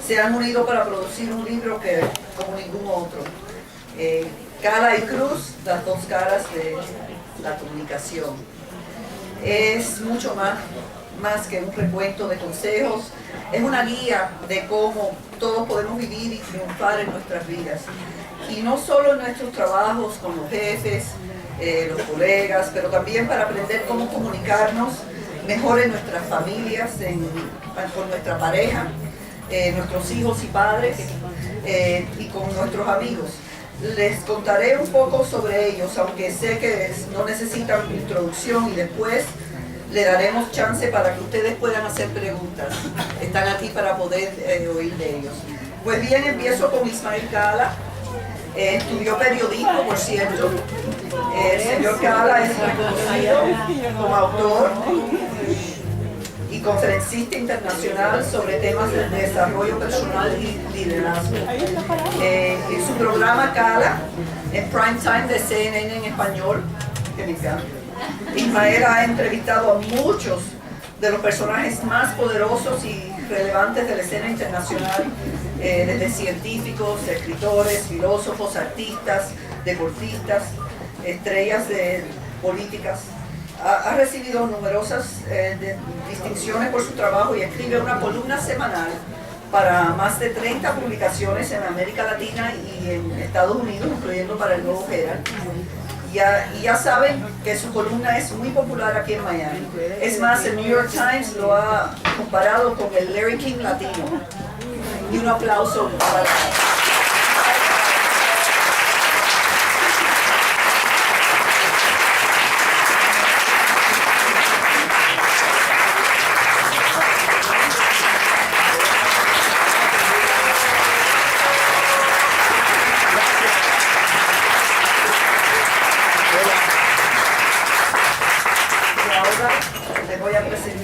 se han unido para producir un libro que como ningún otro. Cala y Cruz, las dos caras de la comunicación. Es mucho más que un recuento de consejos, es una guía de cómo todos podemos vivir y triunfar en nuestras vidas. Y no solo en nuestros trabajos con los jefes, los colegas, pero también para aprender cómo comunicarnos mejor en nuestras familias, con nuestra pareja, nuestros hijos y padres y con nuestros amigos. Les contaré un poco sobre ellos, aunque sé que no necesitan introducción y después le daremos chance para que ustedes puedan hacer preguntas. Están aquí para poder oír de ellos. Pues bien, empiezo con Ismael Cala. Estudió periodismo, por cierto. El señor Cala es reconocido como autor y conferencista internacional sobre temas de desarrollo personal y liderazgo. En su programa Cala, en prime time de CNN en español, que me encanta, Ismael ha entrevistado a muchos de los personajes más poderosos y relevantes de la escena internacional, desde científicos, escritores, filósofos, artistas, deportistas, estrellas políticas. Ha recibido numerosas distinciones por su trabajo y escribe una columna semanal para más de 30 publicaciones en América Latina y en Estados Unidos, incluyendo para el Nuevo Herald. Y ya saben que su columna es muy popular aquí en Miami. Es más, el New York Times lo ha comparado con el Larry King latino. Y un aplauso para...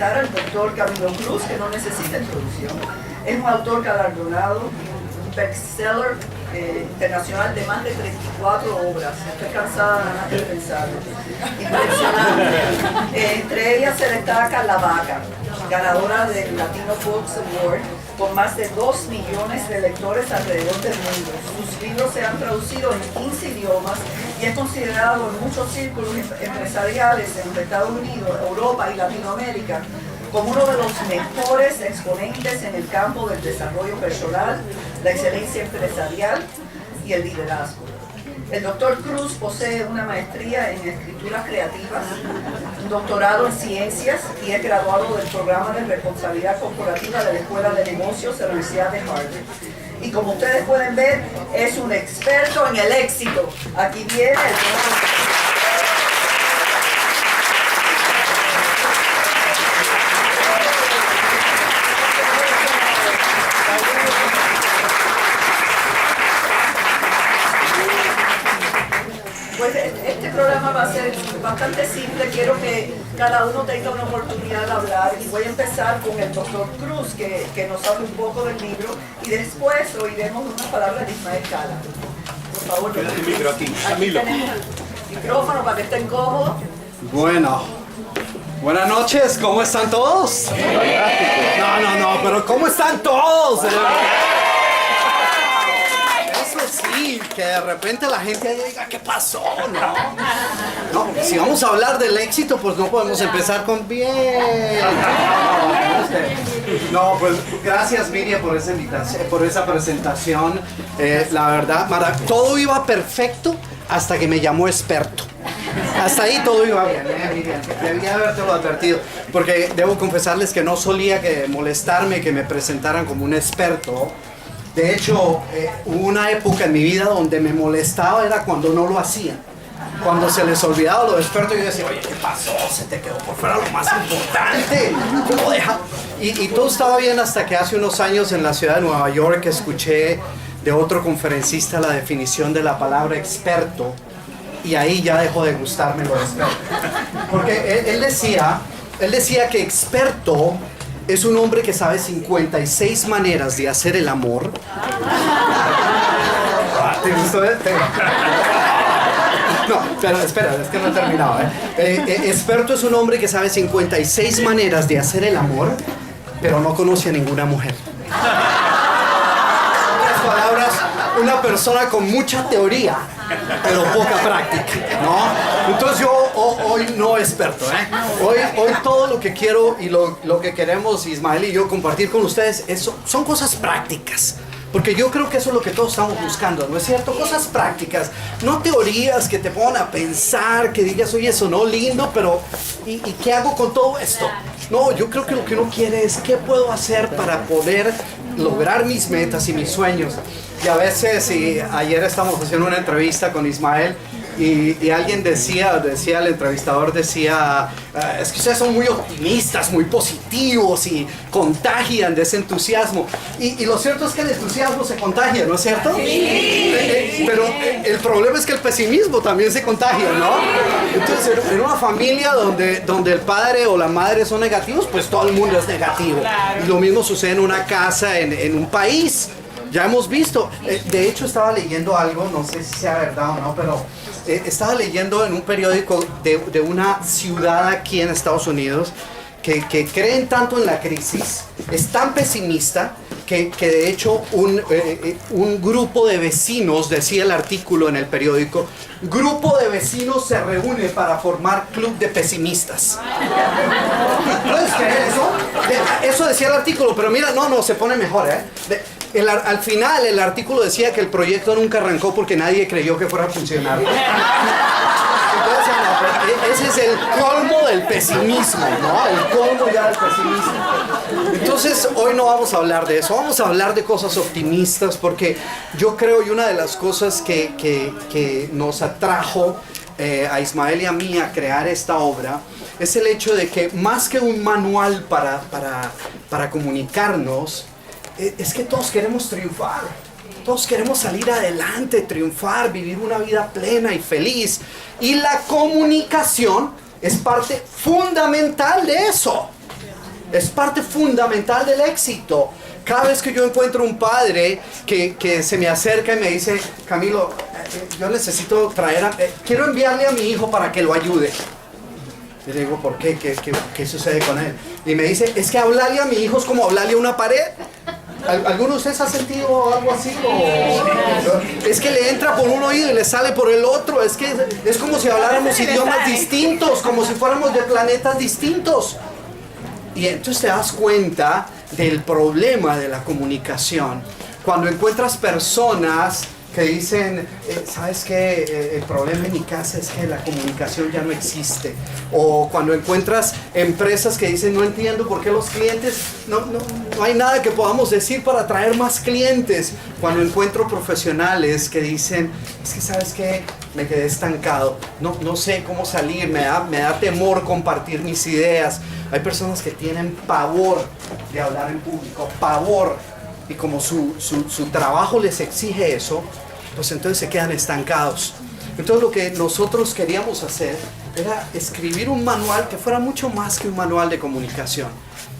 Al doctor Camilo Cruz, que no necesita introducción. Es un autor galardonado, un bestseller internacional de más de 34 obras. Estoy cansada nada más de pensarlo. Impresionante. Entre ellas se destaca La Vaca, ganadora del Latino Books Award, con más de 2 millones de lectores alrededor del mundo. Sus libros se han traducido en 15 idiomas y es considerado en muchos círculos empresariales en Estados Unidos, Europa y Latinoamérica como uno de los mejores exponentes en el campo del desarrollo personal, la excelencia empresarial y el liderazgo. El doctor Cruz posee una maestría en escrituras creativas, un doctorado en ciencias y es graduado del programa de responsabilidad corporativa de la Escuela de Negocios de la Universidad de Harvard. Y como ustedes pueden ver, es un experto en el éxito. Aquí viene el... Pues este programa va a ser bastante simple. Quiero que cada uno tenga una oportunidad de hablar y voy a empezar con el doctor Cruz, que nos hable un poco del libro y después oiremos unas palabras de Ismael Cala. Por favor, doctor Cruz. Micro aquí tenemos el micrófono para que estén cómodos. Bueno, buenas noches, ¿cómo están todos? No, pero ¿cómo están todos? Sí, que de repente la gente diga, ¿qué pasó? No, si vamos a hablar del éxito, pues no podemos empezar con bien. No, pues gracias Miriam por esa invitación, por esa presentación. La verdad, todo iba perfecto hasta que me llamó experto. Hasta ahí todo iba bien, Miriam. Debía habértelo advertido. Porque debo confesarles que no solía molestarme que me presentaran como un experto. De hecho, hubo una época en mi vida donde me molestaba, era cuando no lo hacían. Cuando se les olvidaba lo experto, yo decía, oye, ¿qué pasó? Se te quedó por fuera lo más importante. ¿Cómo deja? Y todo estaba bien hasta que hace unos años en la ciudad de Nueva York escuché de otro conferencista la definición de la palabra experto. Y ahí ya dejó de gustarme lo experto. Porque él decía que experto es un hombre que sabe 56 maneras de hacer el amor. ¿Te gustó? No, pero espera, es que no he terminado. Experto es un hombre que sabe 56 maneras de hacer el amor, pero no conoce a ninguna mujer. una persona con mucha teoría, pero poca práctica, ¿no? Entonces yo hoy no experto, ¿eh? Hoy todo lo que quiero y lo que queremos Ismael y yo compartir con ustedes son cosas prácticas. Porque yo creo que eso es lo que todos estamos buscando, ¿no es cierto? Cosas prácticas, no teorías que te pongan a pensar, que digas, oye, eso no lindo, pero ¿y qué hago con todo esto? No, yo creo que lo que uno quiere es qué puedo hacer para poder lograr mis metas y mis sueños. Y a veces, ayer estábamos haciendo una entrevista con Ismael y alguien decía, el entrevistador decía, es que ustedes son muy optimistas, muy positivos y contagian de ese entusiasmo. Y lo cierto es que el entusiasmo se contagia, ¿no es cierto? Sí. Pero el problema es que el pesimismo también se contagia, ¿no? Entonces, en una familia donde el padre o la madre son negativos, pues todo el mundo es negativo. Y lo mismo sucede en una casa, en un país. Ya hemos visto, de hecho estaba leyendo algo, no sé si sea verdad o no, pero estaba leyendo en un periódico de una ciudad aquí en Estados Unidos que creen tanto en la crisis, es tan pesimista que de hecho un grupo de vecinos, decía el artículo en el periódico, grupo de vecinos se reúne para formar club de pesimistas. ¿Puedes creer eso? Eso decía el artículo, pero mira, no, se pone mejor, ¿eh? Al final el artículo decía que el proyecto nunca arrancó porque nadie creyó que fuera a funcionar. Entonces, no, ese es el colmo del pesimismo, ¿no? El colmo ya del pesimismo. Entonces, hoy no vamos a hablar de eso, vamos a hablar de cosas optimistas porque yo creo y una de las cosas que nos atrajo a Ismael y a mí a crear esta obra es el hecho de que más que un manual para comunicarnos, es que todos queremos triunfar, todos queremos salir adelante, triunfar, vivir una vida plena y feliz. Y la comunicación es parte fundamental de eso, es parte fundamental del éxito. Cada vez que yo encuentro un padre que se me acerca y me dice, Camilo, yo necesito quiero enviarle a mi hijo para que lo ayude. Y le digo, ¿por qué? ¿Qué sucede con él? Y me dice, es que hablarle a mi hijo es como hablarle a una pared. ¿Alguno de ustedes ha sentido algo así? Es que le entra por un oído y le sale por el otro. Es que es como si habláramos idiomas distintos, como si fuéramos de planetas distintos. Y entonces te das cuenta del problema de la comunicación. Cuando encuentras personas que dicen, ¿sabes qué? El problema en mi casa es que la comunicación ya no existe. O cuando encuentras empresas que dicen, no entiendo por qué los clientes, no hay nada que podamos decir para atraer más clientes. Cuando encuentro profesionales que dicen, es que ¿sabes qué? Me quedé estancado, no sé cómo salir, me da temor compartir mis ideas. Hay personas que tienen pavor de hablar en público, pavor. Y como su trabajo les exige eso, pues entonces se quedan estancados. Entonces lo que nosotros queríamos hacer era escribir un manual que fuera mucho más que un manual de comunicación,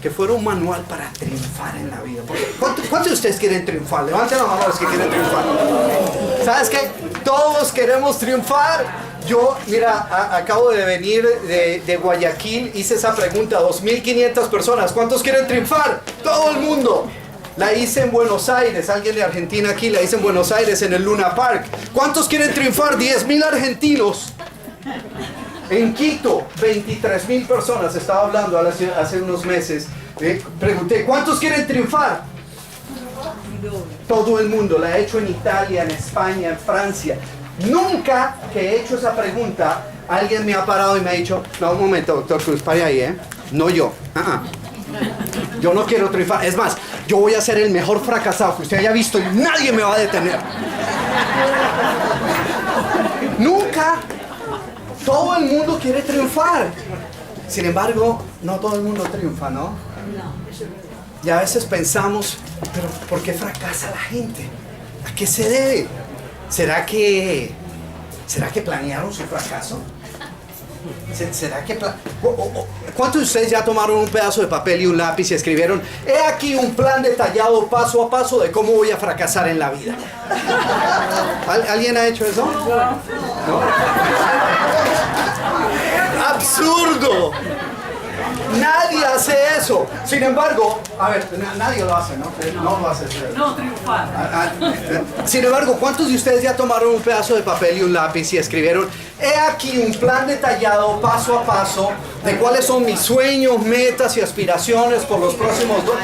que fuera un manual para triunfar en la vida. ¿Cuántos de ustedes quieren triunfar? Levanten la mano los que quieren triunfar. ¿Sabes qué? Todos queremos triunfar. Yo, mira, acabo de venir de Guayaquil, hice esa pregunta a 2.500 personas. ¿Cuántos quieren triunfar? Todo el mundo. La hice en Buenos Aires, alguien de Argentina aquí, la hice en Buenos Aires en el Luna Park. ¿Cuántos quieren triunfar? 10.000 argentinos. En Quito, 23.000 personas, estaba hablando hace unos meses. Pregunté, ¿cuántos quieren triunfar? Todo el mundo, la he hecho en Italia, en España, en Francia. Nunca que he hecho esa pregunta, alguien me ha parado y me ha dicho, no, un momento, doctor Cruz, pare ahí, no yo. Yo no quiero triunfar. Es más, yo voy a ser el mejor fracasado que usted haya visto y nadie me va a detener. Nunca. Todo el mundo quiere triunfar. Sin embargo, no todo el mundo triunfa, ¿no? Y a veces pensamos, pero ¿por qué fracasa la gente? ¿A qué se debe? ¿Será que planearon su fracaso? ¿Será que ¿Cuántos de ustedes ya tomaron un pedazo de papel y un lápiz y escribieron, he aquí un plan detallado paso a paso de cómo voy a fracasar en la vida? ¿Alguien ha hecho eso? ¿No? ¡Absurdo! Nadie hace eso. Sin embargo, a ver, nadie lo hace, ¿no? No lo hace. No triunfar. Sin embargo, ¿cuántos de ustedes ya tomaron un pedazo de papel y un lápiz y escribieron: he aquí un plan detallado, paso a paso, de cuáles son mis sueños, metas y aspiraciones por los próximos 2...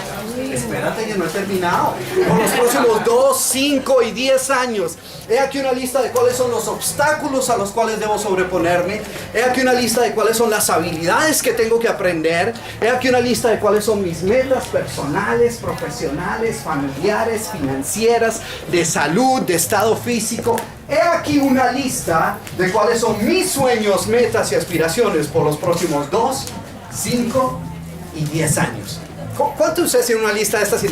Espérate que no he terminado. Por los próximos 2, 5 y 10 años. He aquí una lista de cuáles son los obstáculos a los cuales debo sobreponerme. He aquí una lista de cuáles son las habilidades que tengo que aprender. He aquí una lista de cuáles son mis metas personales, profesionales, familiares, financieras, de salud, de estado físico. He aquí una lista de cuáles son mis sueños, metas y aspiraciones por los próximos 2, 5 y 10 años. ¿Cuántos de ustedes tienen una lista de estas y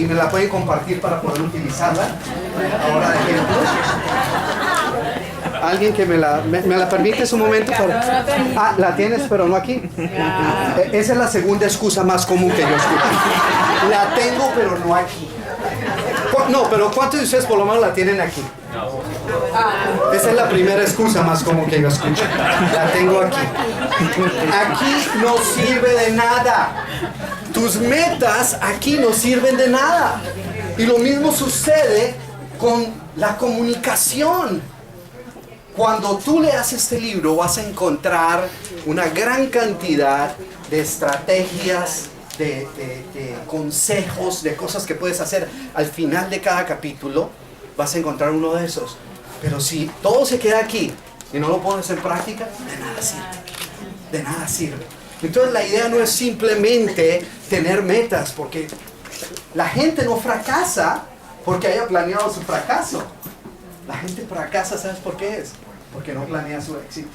me la pueden compartir para poder utilizarla ahora de ejemplo? ¿Alguien que me la permite un momento? Ah, la tienes, pero no aquí. Esa es la segunda excusa más común que yo escucho. La tengo, pero no aquí. No, pero ¿cuántos de ustedes por lo menos la tienen aquí? Esa es la primera excusa más común que yo escucho. La tengo aquí. Aquí no sirve de nada. Tus metas aquí no sirven de nada. Y lo mismo sucede con la comunicación. Cuando tú leas este libro vas a encontrar una gran cantidad de estrategias, de consejos, de cosas que puedes hacer al final de cada capítulo. Vas a encontrar uno de esos. Pero si todo se queda aquí y no lo pones en práctica, de nada sirve. De nada sirve. Entonces la idea no es simplemente tener metas, porque la gente no fracasa porque haya planeado su fracaso. La gente fracasa, ¿sabes por qué es? Porque no planea su éxito.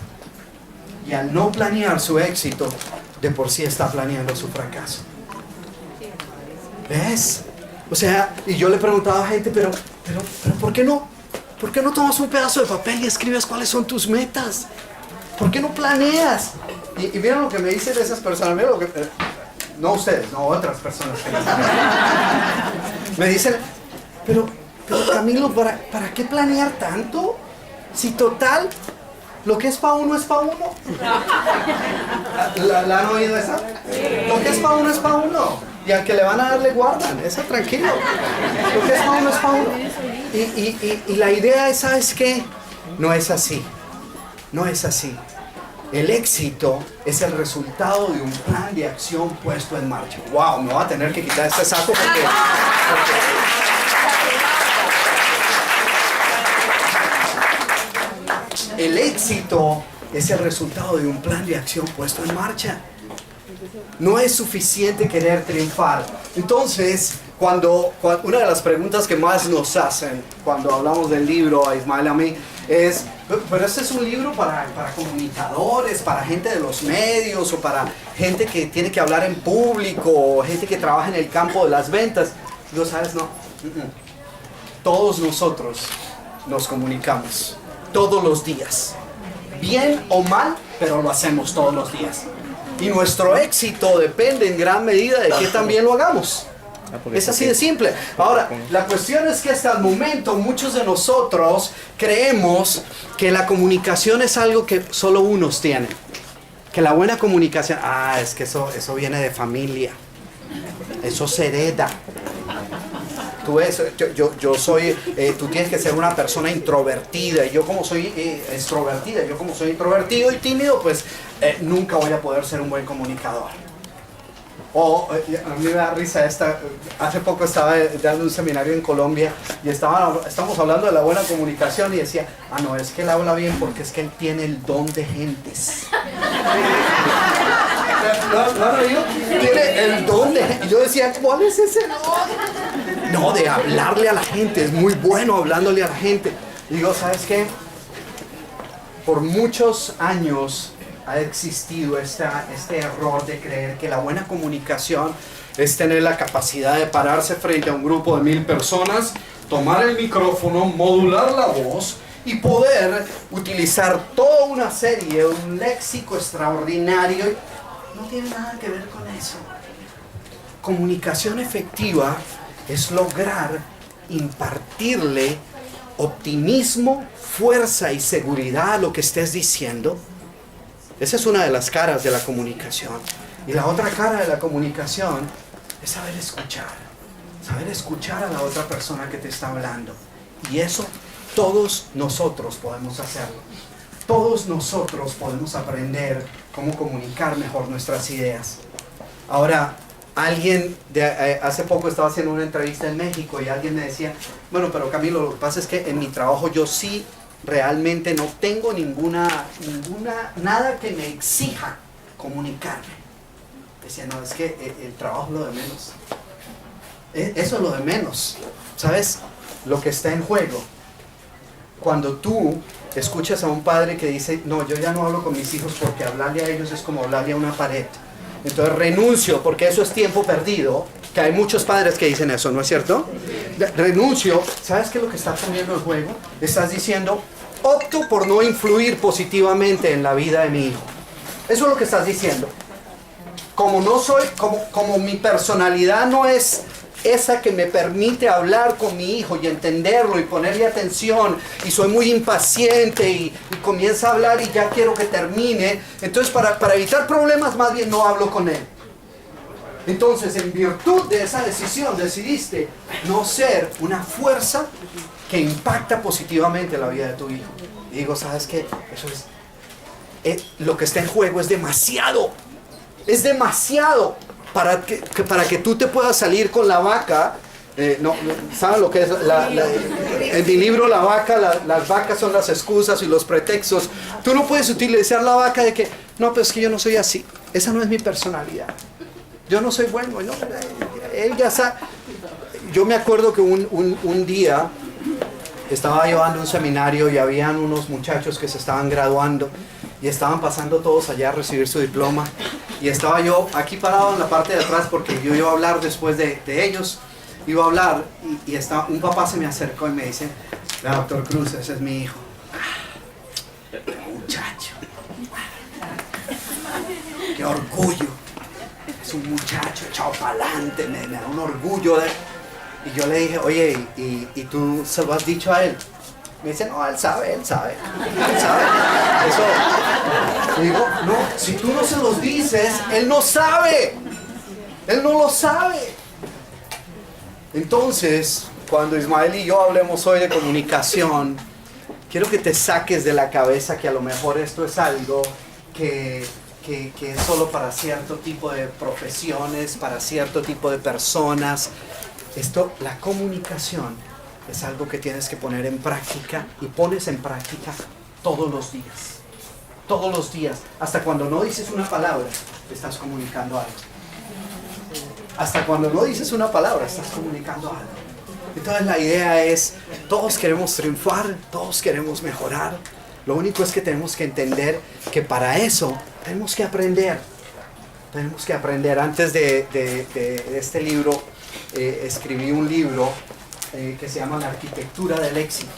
Y al no planear su éxito, de por sí está planeando su fracaso. ¿Ves? O sea, y yo le preguntaba a gente, pero ¿por qué no? ¿Por qué no tomas un pedazo de papel y escribes cuáles son tus metas? ¿Por qué no planeas? Y miren lo que me dicen esas personas, miren lo que, no ustedes, no otras personas que me dicen, pero Camilo, ¿para qué planear tanto? Si total, lo que es para uno es para uno. ¿La han oído esa? Lo que es para uno es para uno. Y al que le van a dar le guardan, eso tranquilo. Lo que es para uno es para uno. Y la idea es, ¿sabes qué? No es así. No es así. El éxito es el resultado de un plan de acción puesto en marcha. Wow, me voy a tener que quitar este saco porque el éxito es el resultado de un plan de acción puesto en marcha. No es suficiente querer triunfar. Entonces, cuando una de las preguntas que más nos hacen cuando hablamos del libro, a Ismael y a mí, es: pero este es un libro para comunicadores, para gente de los medios, o para gente que tiene que hablar en público, o gente que trabaja en el campo de las ventas. No, ¿sabes? No. Todos nosotros nos comunicamos todos los días, bien o mal, pero lo hacemos todos los días. Y nuestro éxito depende en gran medida de que también lo hagamos. Es así de simple. Ahora, la cuestión es que hasta el momento muchos de nosotros creemos que la comunicación es algo que solo unos tienen. Que la buena comunicación, es que eso viene de familia. Eso se hereda. Yo soy, tú tienes que ser una persona introvertida, y yo como soy extrovertida, yo como soy introvertido y tímido, pues nunca voy a poder ser un buen comunicador. O a mí me da risa hace poco estaba dando un seminario en Colombia y estamos hablando de la buena comunicación y decía, no, es que él habla bien porque es que él tiene el don de gentes. ¿No? Tiene el don de... Y yo decía, ¿cuál es ese don? No, de hablarle a la gente. Es muy bueno hablándole a la gente. Y digo, ¿sabes qué? Por muchos años ha existido este error de creer que la buena comunicación es tener la capacidad de pararse frente a un grupo de 1000 personas, tomar el micrófono, modular la voz y poder utilizar toda una serie, un léxico extraordinario. No tiene nada que ver con eso. Comunicación efectiva es lograr impartirle optimismo, fuerza y seguridad a lo que estés diciendo. Esa es una de las caras de la comunicación. Y la otra cara de la comunicación es saber escuchar a la otra persona que te está hablando. Y eso todos nosotros podemos hacerlo. Todos nosotros podemos aprender cómo comunicar mejor nuestras ideas. Ahora, hace poco estaba haciendo una entrevista en México y alguien me decía, bueno, pero Camilo, lo que pasa es que en mi trabajo yo sí realmente no tengo nada que me exija comunicarme. Decía, no, es que el trabajo es lo de menos. Eso es lo de menos. ¿Sabes? Lo que está en juego. Cuando tú escuchas a un padre que dice, no, yo ya no hablo con mis hijos porque hablarle a ellos es como hablarle a una pared. Entonces renuncio porque eso es tiempo perdido. Que hay muchos padres que dicen eso, ¿no es cierto? Renuncio. ¿Sabes qué es lo que está poniendo en juego? Estás diciendo, opto por no influir positivamente en la vida de mi hijo. Eso es lo que estás diciendo. Como mi personalidad no es esa que me permite hablar con mi hijo y entenderlo y ponerle atención, y soy muy impaciente y comienza a hablar y ya quiero que termine, entonces para evitar problemas más bien no hablo con él. Entonces, en virtud de esa decisión, decidiste no ser una fuerza que impacta positivamente la vida de tu hijo. Y digo, ¿sabes qué? Eso es lo que está en juego es demasiado para que tú te puedas salir con la vaca. ¿Saben lo que es? En mi libro La Vaca, las vacas son las excusas y los pretextos. Tú no puedes utilizar la vaca de que, no, pero es que yo no soy así. Esa no es mi personalidad. Yo no soy bueno. Él ya sabe. Yo me acuerdo que un día estaba llevando un seminario y habían unos muchachos que se estaban graduando y estaban pasando todos allá a recibir su diploma, y estaba yo aquí parado en la parte de atrás porque yo iba a hablar después de ellos. Iba a hablar y un papá se me acercó y me dice, doctor Cruz, ese es mi hijo. Muchacho, qué orgullo, es un muchacho echado para adelante, me da un orgullo y yo le dije, oye, ¿y tú se lo has dicho a él? Me dice, no, él sabe. Eso. Y digo, no, si tú no se los dices, él no sabe. Él no lo sabe. Entonces, cuando Ismael y yo hablemos hoy de comunicación, quiero que te saques de la cabeza que a lo mejor esto es algo que es solo para cierto tipo de profesiones, para cierto tipo de personas. La comunicación es algo que tienes que poner en práctica, y pones en práctica todos los días. Todos los días. Hasta cuando no dices una palabra, te estás comunicando algo. Hasta cuando no dices una palabra, estás comunicando algo. Entonces la idea es, todos queremos triunfar, todos queremos mejorar. Lo único es que tenemos que entender que para eso tenemos que aprender. Tenemos que aprender. Antes de este libro, escribí un libro que se llama La Arquitectura del Éxito.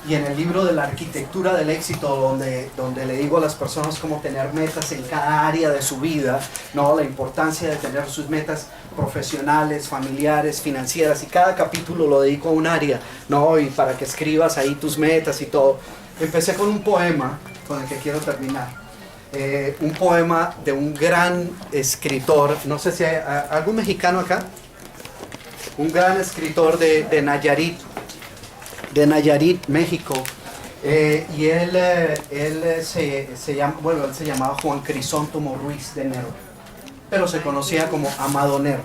Y en el libro de la Arquitectura del Éxito, donde le digo a las personas cómo tener metas en cada área de su vida, ¿no? La importancia de tener sus metas profesionales, familiares, financieras, y cada capítulo lo dedico a un área, ¿no? Y para que escribas ahí tus metas y todo. Empecé con un poema con el que quiero terminar. Un poema de un gran escritor, no sé si hay algún mexicano acá, un gran escritor de Nayarit, México, y él se llamaba Juan Crisóstomo Ruiz de Nervo, pero se conocía como Amado Nervo.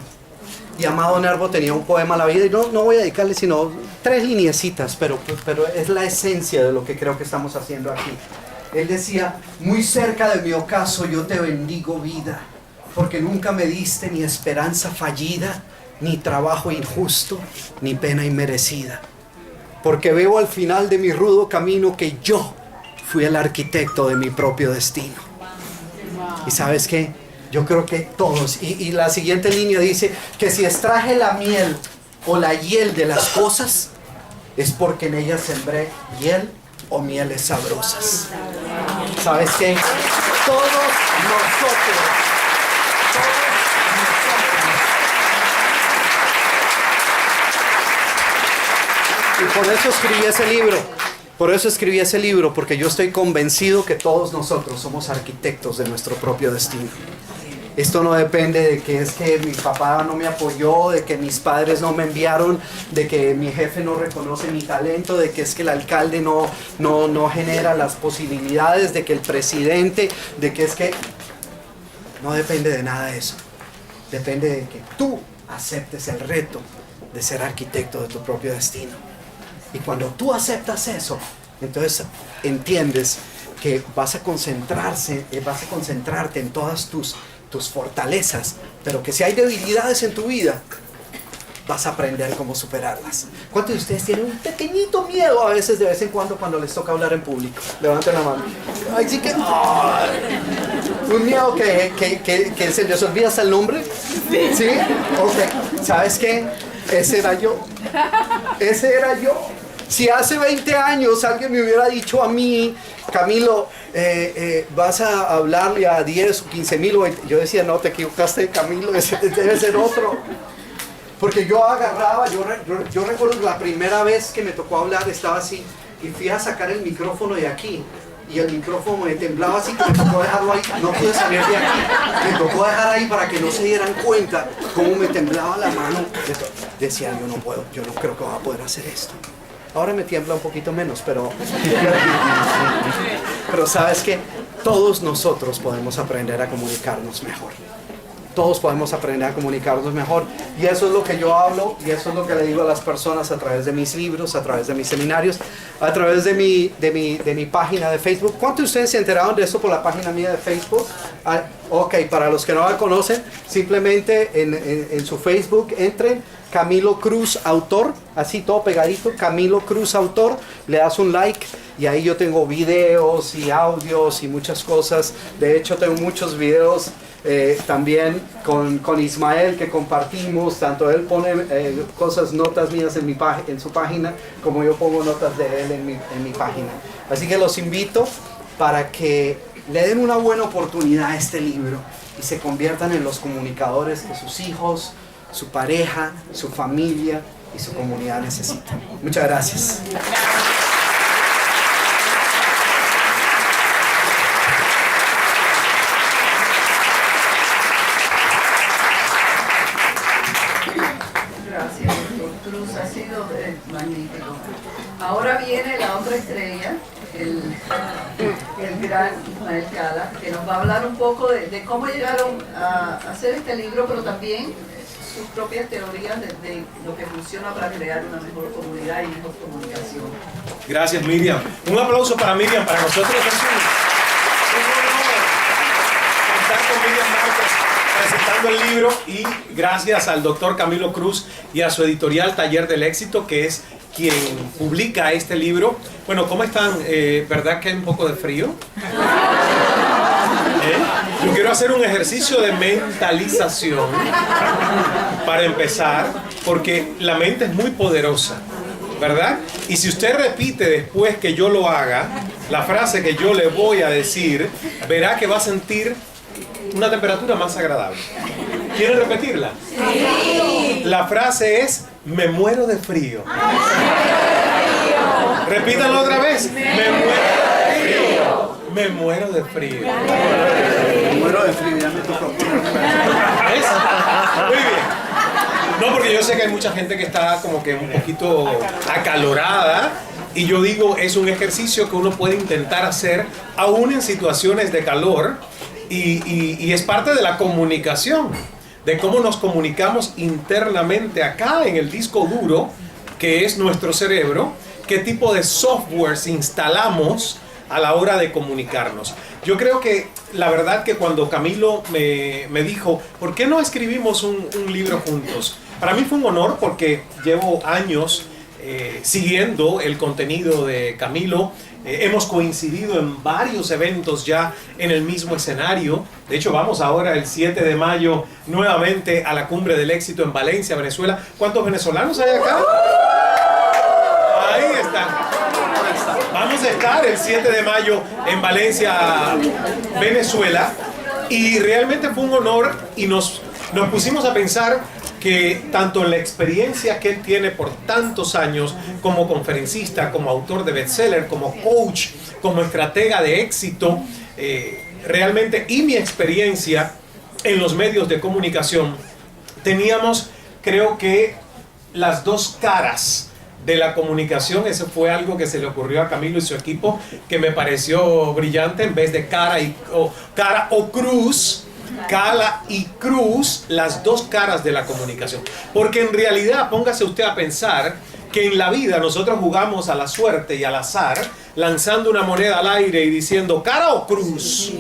Y Amado Nervo tenía un poema a la vida, y no voy a dedicarle sino 3 lineecitas, pero es la esencia de lo que creo que estamos haciendo aquí. Él decía, muy cerca de mi ocaso yo te bendigo vida, porque nunca me diste ni esperanza fallida, ni trabajo injusto, ni pena inmerecida. Porque veo al final de mi rudo camino que yo fui el arquitecto de mi propio destino. ¿Y sabes qué? Yo creo que todos, y la siguiente línea dice que si extraje la miel o la hiel de las cosas, es porque en ellas sembré hiel o mieles sabrosas. ¿Sabes qué? Todos nosotros. Y por eso escribí ese libro, porque yo estoy convencido que todos nosotros somos arquitectos de nuestro propio destino. Esto no depende de que es que mi papá no me apoyó, de que mis padres no me enviaron, de que mi jefe no reconoce mi talento, de que es que el alcalde no genera las posibilidades, de que el presidente, de que es que... No depende de nada de eso. Depende de que tú aceptes el reto de ser arquitecto de tu propio destino. Y cuando tú aceptas eso, entonces entiendes que vas a concentrarte en todas tus fortalezas, pero que si hay debilidades en tu vida, vas a aprender cómo superarlas. ¿Cuántos de ustedes tienen un pequeñito miedo a veces, de vez en cuando les toca hablar en público? Levanten la mano. Ay, sí que... un miedo que se les olvida hasta el nombre. ¿Sí? Ok. ¿Sabes qué? Ese era yo. Si hace 20 años alguien me hubiera dicho a mí, Camilo, vas a hablarle a 10 o 15 mil, yo decía, no, te equivocaste, Camilo, ese debe ser otro. Porque yo agarraba, yo recuerdo la primera vez que me tocó hablar, estaba así, y fui a sacar el micrófono de aquí, y el micrófono me temblaba así, que me tocó dejarlo ahí, no pude salir de aquí, me tocó dejar ahí para que no se dieran cuenta cómo me temblaba la mano. Decía, yo no puedo, yo no creo que voy a poder hacer esto. Ahora me tiembla un poquito menos, pero sabes que todos nosotros podemos aprender a comunicarnos mejor. Todos podemos aprender a comunicarnos mejor, y eso es lo que yo hablo, y eso es lo que le digo a las personas a través de mis libros, a través de mis seminarios, a través de mi página de Facebook. ¿Cuántos de ustedes se enteraron de eso por la página mía de Facebook? Ok, para los que no la conocen, simplemente en su Facebook entren Camilo Cruz Autor, así todo pegadito, Camilo Cruz Autor, le das un like, y ahí yo tengo videos y audios y muchas cosas. De hecho, tengo muchos videos también con Ismael que compartimos. Tanto él pone notas mías en su página, como yo pongo notas de él en mi página. Así que los invito para que le den una buena oportunidad a este libro y se conviertan en los comunicadores que sus hijos, su pareja, su familia y su comunidad necesitan. Muchas gracias. Gracias, doctor Cruz, ha sido magnífico. Ahora viene la otra estrella, el gran Ismael Cala, que nos va a hablar un poco de cómo llegaron a hacer este libro, pero también sus propias teorías de lo que funciona para crear una mejor comunidad y mejor comunicación. Gracias, Miriam. Un aplauso para Miriam. Para nosotros es un honor contar con Miriam Márquez presentando el libro, y gracias al doctor Camilo Cruz y a su editorial Taller del Éxito, que es quien publica este libro. Bueno, ¿cómo están? ¿Verdad que hay un poco de frío? Yo quiero hacer un ejercicio de mentalización para empezar, porque la mente es muy poderosa, ¿verdad? Y si usted repite después que yo lo haga, la frase que yo le voy a decir, verá que va a sentir una temperatura más agradable. ¿Quiere repetirla? Sí. La frase es, me muero de frío. Repítanlo otra vez. Me muero de frío. Me muero de frío. Me muero de frío, ya me tocó. ¿Ves? Muy bien. No, porque yo sé que hay mucha gente que está como que un poquito acalorada, y yo digo, es un ejercicio que uno puede intentar hacer aún en situaciones de calor, y es parte de la comunicación, de cómo nos comunicamos internamente acá en el disco duro, que es nuestro cerebro, qué tipo de softwares instalamos a la hora de comunicarnos. Yo creo que la verdad que cuando Camilo me dijo, ¿por qué no escribimos un libro juntos? Para mí fue un honor, porque llevo años siguiendo el contenido de Camilo. Hemos coincidido en varios eventos ya en el mismo escenario. De hecho, vamos ahora el 7 de mayo nuevamente a la Cumbre del Éxito en Valencia, Venezuela. ¿Cuántos venezolanos hay acá? Ahí están. Vamos a estar el 7 de mayo en Valencia, Venezuela. Y realmente fue un honor, y nos pusimos a pensar que tanto en la experiencia que él tiene por tantos años como conferencista, como autor de bestseller, como coach, como estratega de éxito, realmente, y mi experiencia en los medios de comunicación, teníamos, creo que, las dos caras de la comunicación. Eso fue algo que se le ocurrió a Camilo y su equipo, que me pareció brillante. En vez de cara o cruz, cala y cruz, las dos caras de la comunicación. Porque en realidad, póngase usted a pensar que en la vida nosotros jugamos a la suerte y al azar, lanzando una moneda al aire y diciendo cara o cruz.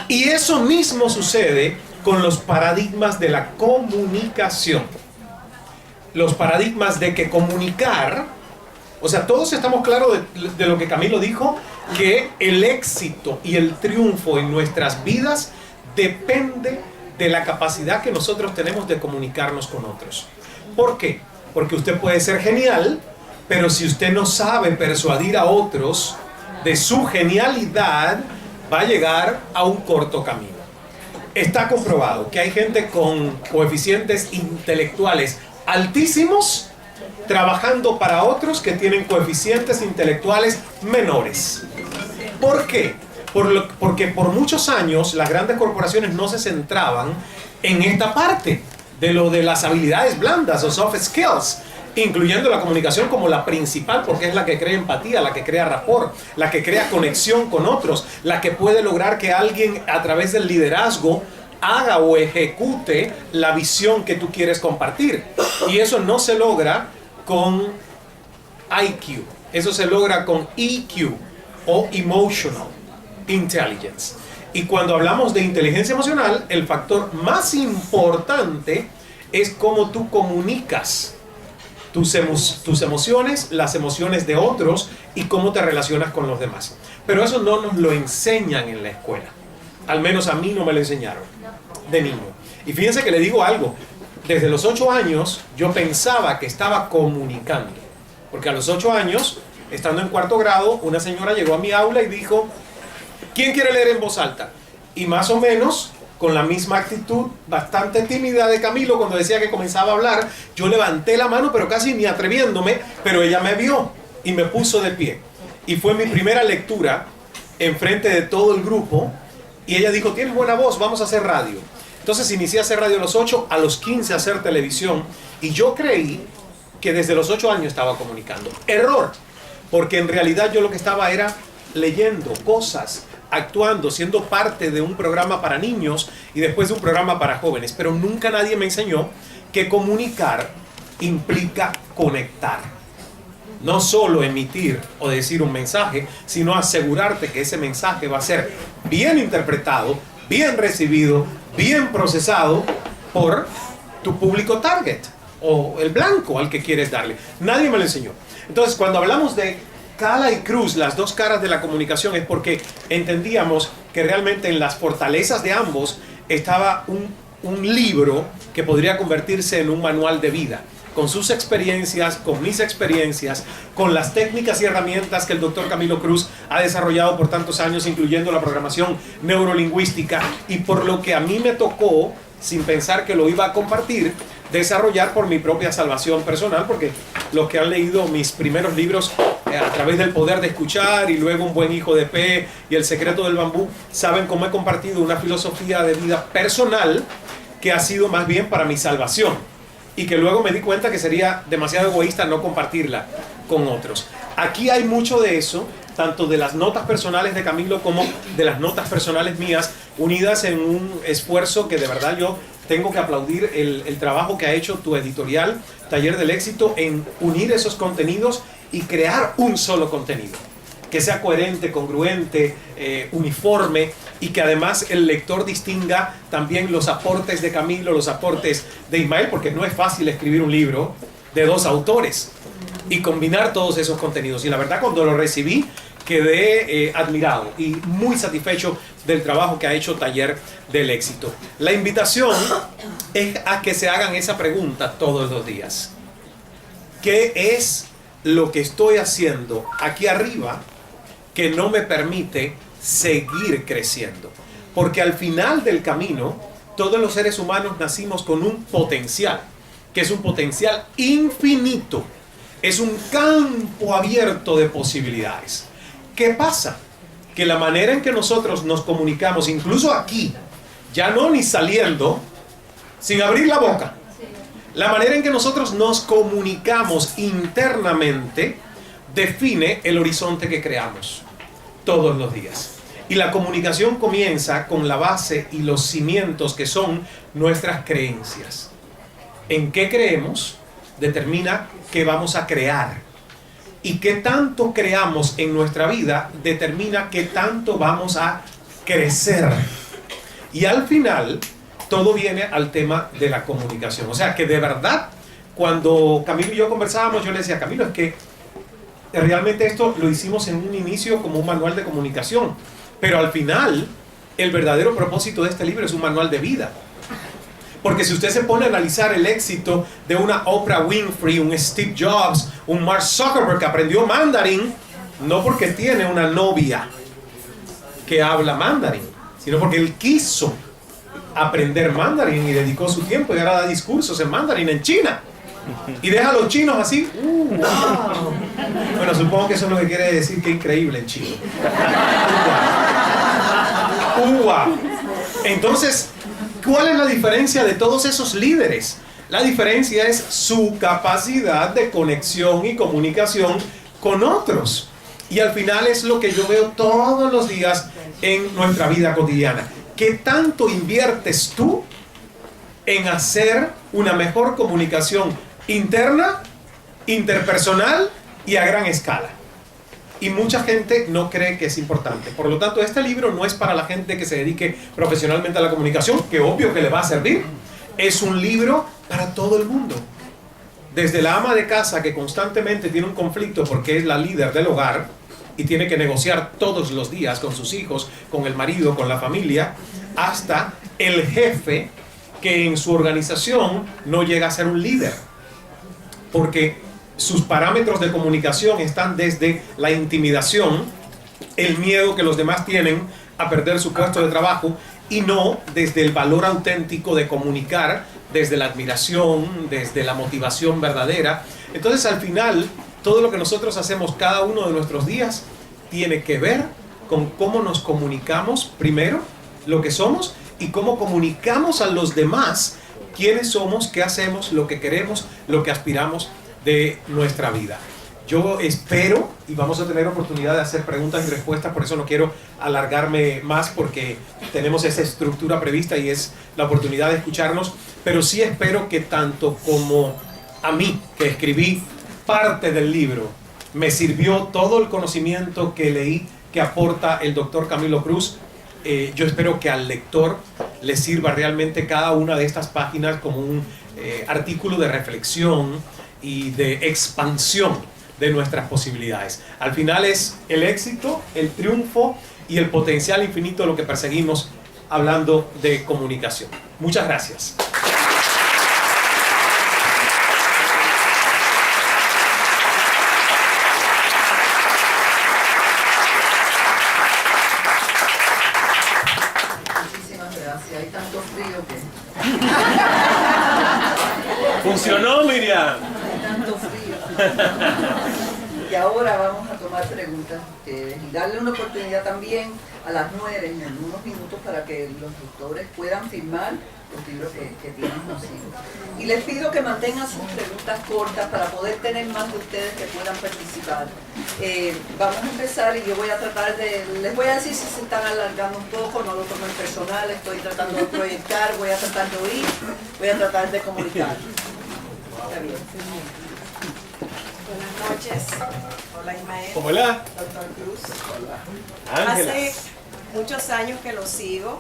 Y eso mismo sucede con los paradigmas de la comunicación. Los paradigmas de que comunicar, o sea, todos estamos claros de lo que Camilo dijo, que el éxito y el triunfo en nuestras vidas depende de la capacidad que nosotros tenemos de comunicarnos con otros. ¿Por qué? Porque usted puede ser genial, pero si usted no sabe persuadir a otros de su genialidad, va a llegar a un corto camino. Está comprobado que hay gente con coeficientes intelectuales altísimos trabajando para otros que tienen coeficientes intelectuales menores. ¿Por qué? Porque por muchos años las grandes corporaciones no se centraban en esta parte de las habilidades blandas o soft skills, incluyendo la comunicación como la principal, porque es la que crea empatía, la que crea rapport, la que crea conexión con otros, la que puede lograr que alguien a través del liderazgo haga o ejecute la visión que tú quieres compartir. Y eso no se logra con IQ, eso se logra con EQ o Emotional Intelligence. Y cuando hablamos de inteligencia emocional, el factor más importante es cómo tú comunicas tus emociones, las emociones de otros y cómo te relacionas con los demás. Pero eso no nos lo enseñan en la escuela. Al menos a mí no me lo enseñaron de niño. Y fíjense que le digo algo. Desde los 8 años yo pensaba que estaba comunicando. Porque a los 8 años, estando en 4º grado, una señora llegó a mi aula y dijo: ¿quién quiere leer en voz alta? Y más o menos, con la misma actitud bastante tímida de Camilo cuando decía que comenzaba a hablar, yo levanté la mano, pero casi ni atreviéndome, pero ella me vio y me puso de pie. Y fue mi primera lectura enfrente de todo el grupo, y ella dijo: tienes buena voz, vamos a hacer radio. Entonces inicié a hacer radio a los 8, a los 15 a hacer televisión, y yo creí que desde los 8 años estaba comunicando. Error, porque en realidad yo lo que estaba era leyendo cosas, actuando, siendo parte de un programa para niños y después de un programa para jóvenes, pero nunca nadie me enseñó que comunicar implica conectar. No solo emitir o decir un mensaje, sino asegurarte que ese mensaje va a ser bien interpretado, bien recibido, bien procesado por tu público target o el blanco al que quieres darle. Nadie me lo enseñó. Entonces, cuando hablamos de cala y cruz, las dos caras de la comunicación, es porque entendíamos que realmente en las fortalezas de ambos estaba un libro que podría convertirse en un manual de vida, con sus experiencias, con mis experiencias, con las técnicas y herramientas que el doctor Camilo Cruz ha desarrollado por tantos años, incluyendo la programación neurolingüística, y por lo que a mí me tocó, sin pensar que lo iba a compartir, desarrollar por mi propia salvación personal, porque los que han leído mis primeros libros a través del poder de escuchar y luego Un buen hijo de P y El secreto del bambú, saben cómo he compartido una filosofía de vida personal que ha sido más bien para mi salvación, y que luego me di cuenta que sería demasiado egoísta no compartirla con otros. Aquí hay mucho de eso, tanto de las notas personales de Camilo como de las notas personales mías, unidas en un esfuerzo que de verdad yo tengo que aplaudir el trabajo que ha hecho tu editorial, Taller del Éxito, en unir esos contenidos y crear un solo contenido que sea coherente, congruente, uniforme, y que además el lector distinga también los aportes de Camilo, los aportes de Ismael, porque no es fácil escribir un libro de 2 autores y combinar todos esos contenidos. Y la verdad, cuando lo recibí, quedé admirado y muy satisfecho del trabajo que ha hecho Taller del Éxito. La invitación es a que se hagan esa pregunta todos los días. ¿Qué es lo que estoy haciendo aquí arriba que no me permite seguir creciendo? Porque al final del camino, todos los seres humanos nacimos con un potencial, que es un potencial infinito. Es un campo abierto de posibilidades. ¿Qué pasa? Que la manera en que nosotros nos comunicamos, incluso aquí, ya no ni saliendo, sin abrir la boca. La manera en que nosotros nos comunicamos internamente define el horizonte que creamos todos los días. Y la comunicación comienza con la base y los cimientos que son nuestras creencias. En qué creemos determina qué vamos a crear. Y qué tanto creamos en nuestra vida determina qué tanto vamos a crecer. Y al final, todo viene al tema de la comunicación. O sea que de verdad, cuando Camilo y yo conversábamos, yo le decía, Camilo, es que realmente esto lo hicimos en un inicio como un manual de comunicación. Pero al final, el verdadero propósito de este libro es un manual de vida. Porque si usted se pone a analizar el éxito de una Oprah Winfrey, un Steve Jobs, un Mark Zuckerberg que aprendió mandarín, no porque tiene una novia que habla mandarín, sino porque él quiso aprender mandarín y dedicó su tiempo y ahora da discursos en mandarín en China. Y deja a los chinos así. Wow. Bueno, supongo que eso es lo que quiere decir que increíble en chino. Wow. Entonces, ¿cuál es la diferencia de todos esos líderes? La diferencia es su capacidad de conexión y comunicación con otros. Y al final es lo que yo veo todos los días en nuestra vida cotidiana. ¿Qué tanto inviertes tú en hacer una mejor comunicación interna, interpersonal y a gran escala? Y mucha gente no cree que es importante. Por lo tanto, este libro no es para la gente que se dedique profesionalmente a la comunicación, que obvio que le va a servir. Es un libro para todo el mundo. Desde la ama de casa que constantemente tiene un conflicto porque es la líder del hogar y tiene que negociar todos los días con sus hijos, con el marido, con la familia, hasta el jefe que en su organización no llega a ser un líder. Porque sus parámetros de comunicación están desde la intimidación, el miedo que los demás tienen a perder su puesto de trabajo, y no desde el valor auténtico de comunicar, desde la admiración, desde la motivación verdadera. Entonces, al final, todo lo que nosotros hacemos cada uno de nuestros días tiene que ver con cómo nos comunicamos, primero, lo que somos, y cómo comunicamos a los demás quiénes somos, qué hacemos, lo que queremos, lo que aspiramos de nuestra vida. Yo espero, y vamos a tener oportunidad de hacer preguntas y respuestas, por eso no quiero alargarme más porque tenemos esa estructura prevista y es la oportunidad de escucharnos, pero sí espero que tanto como a mí, que escribí parte del libro, me sirvió todo el conocimiento que leí que aporta el doctor Camilo Cruz, yo espero que al lector le sirva realmente cada una de estas páginas como un artículo de reflexión y de expansión de nuestras posibilidades. Al final es el éxito, el triunfo y el potencial infinito lo que perseguimos hablando de comunicación. Muchas gracias. Muchísimas gracias. Hay tanto frío que... Funcionó, Miriam. Tanto frío. Y ahora vamos a tomar preguntas y darle una oportunidad también a las mujeres en unos minutos para que los doctores puedan firmar los libros que tienen consigo. Y les pido que mantengan sus preguntas cortas para poder tener más de ustedes que puedan participar. Vamos a empezar y yo voy a tratar de, les voy a decir si se están alargando un poco, no lo tomen personal, estoy tratando de proyectar, voy a tratar de oír, voy a tratar de comunicar. Está bien. Buenas noches. Hola Ismael. Hola. Doctor Cruz. Hola. Hace muchos años que lo sigo,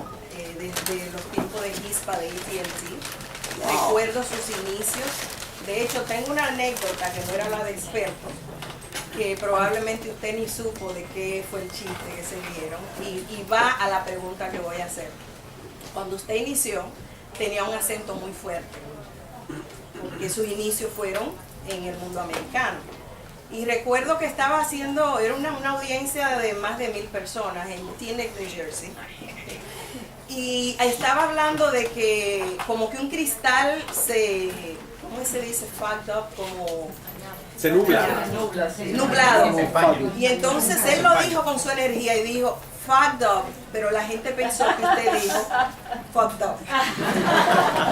desde los tiempos de HISPA, de AT&T. Recuerdo sus inicios. De hecho, tengo una anécdota que no era la de experto, que probablemente usted ni supo de qué fue el chiste que se dieron. Y va a la pregunta que voy a hacer. Cuando usted inició, tenía un acento muy fuerte, porque sus inicios fueron en el mundo americano. Y recuerdo que estaba haciendo, era una audiencia de más de 1000 personas en Teaneck, New Jersey. Y estaba hablando de que como que un cristal se, ¿cómo se dice? Fogged up, como... Se nubla. Nubla, sí. Nublado. Y entonces él lo dijo con su energía y dijo, fucked up, pero la gente pensó que usted dijo fucked up.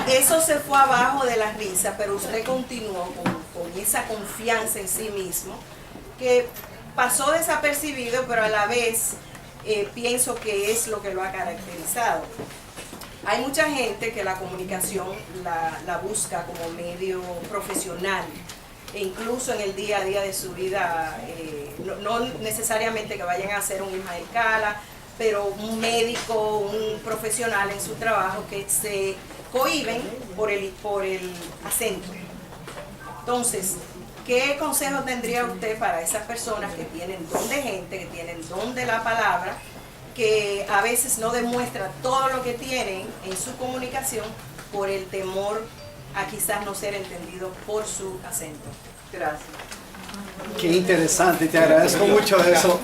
Eso se fue abajo de la risa, pero usted continuó con esa confianza en sí mismo, que pasó desapercibido, pero a la vez pienso que es lo que lo ha caracterizado. Hay mucha gente que la comunicación la busca como medio profesional, e incluso en el día a día de su vida, no necesariamente que vayan a ser un Ismael Cala, pero un médico, un profesional en su trabajo, que se cohíben por el acento. Entonces, ¿qué consejo tendría usted para esas personas que tienen don de gente, que tienen don de la palabra, que a veces no demuestran todo lo que tienen en su comunicación por el temor a quizás no ser entendido por su acento? Gracias. Qué interesante, te agradezco mucho eso.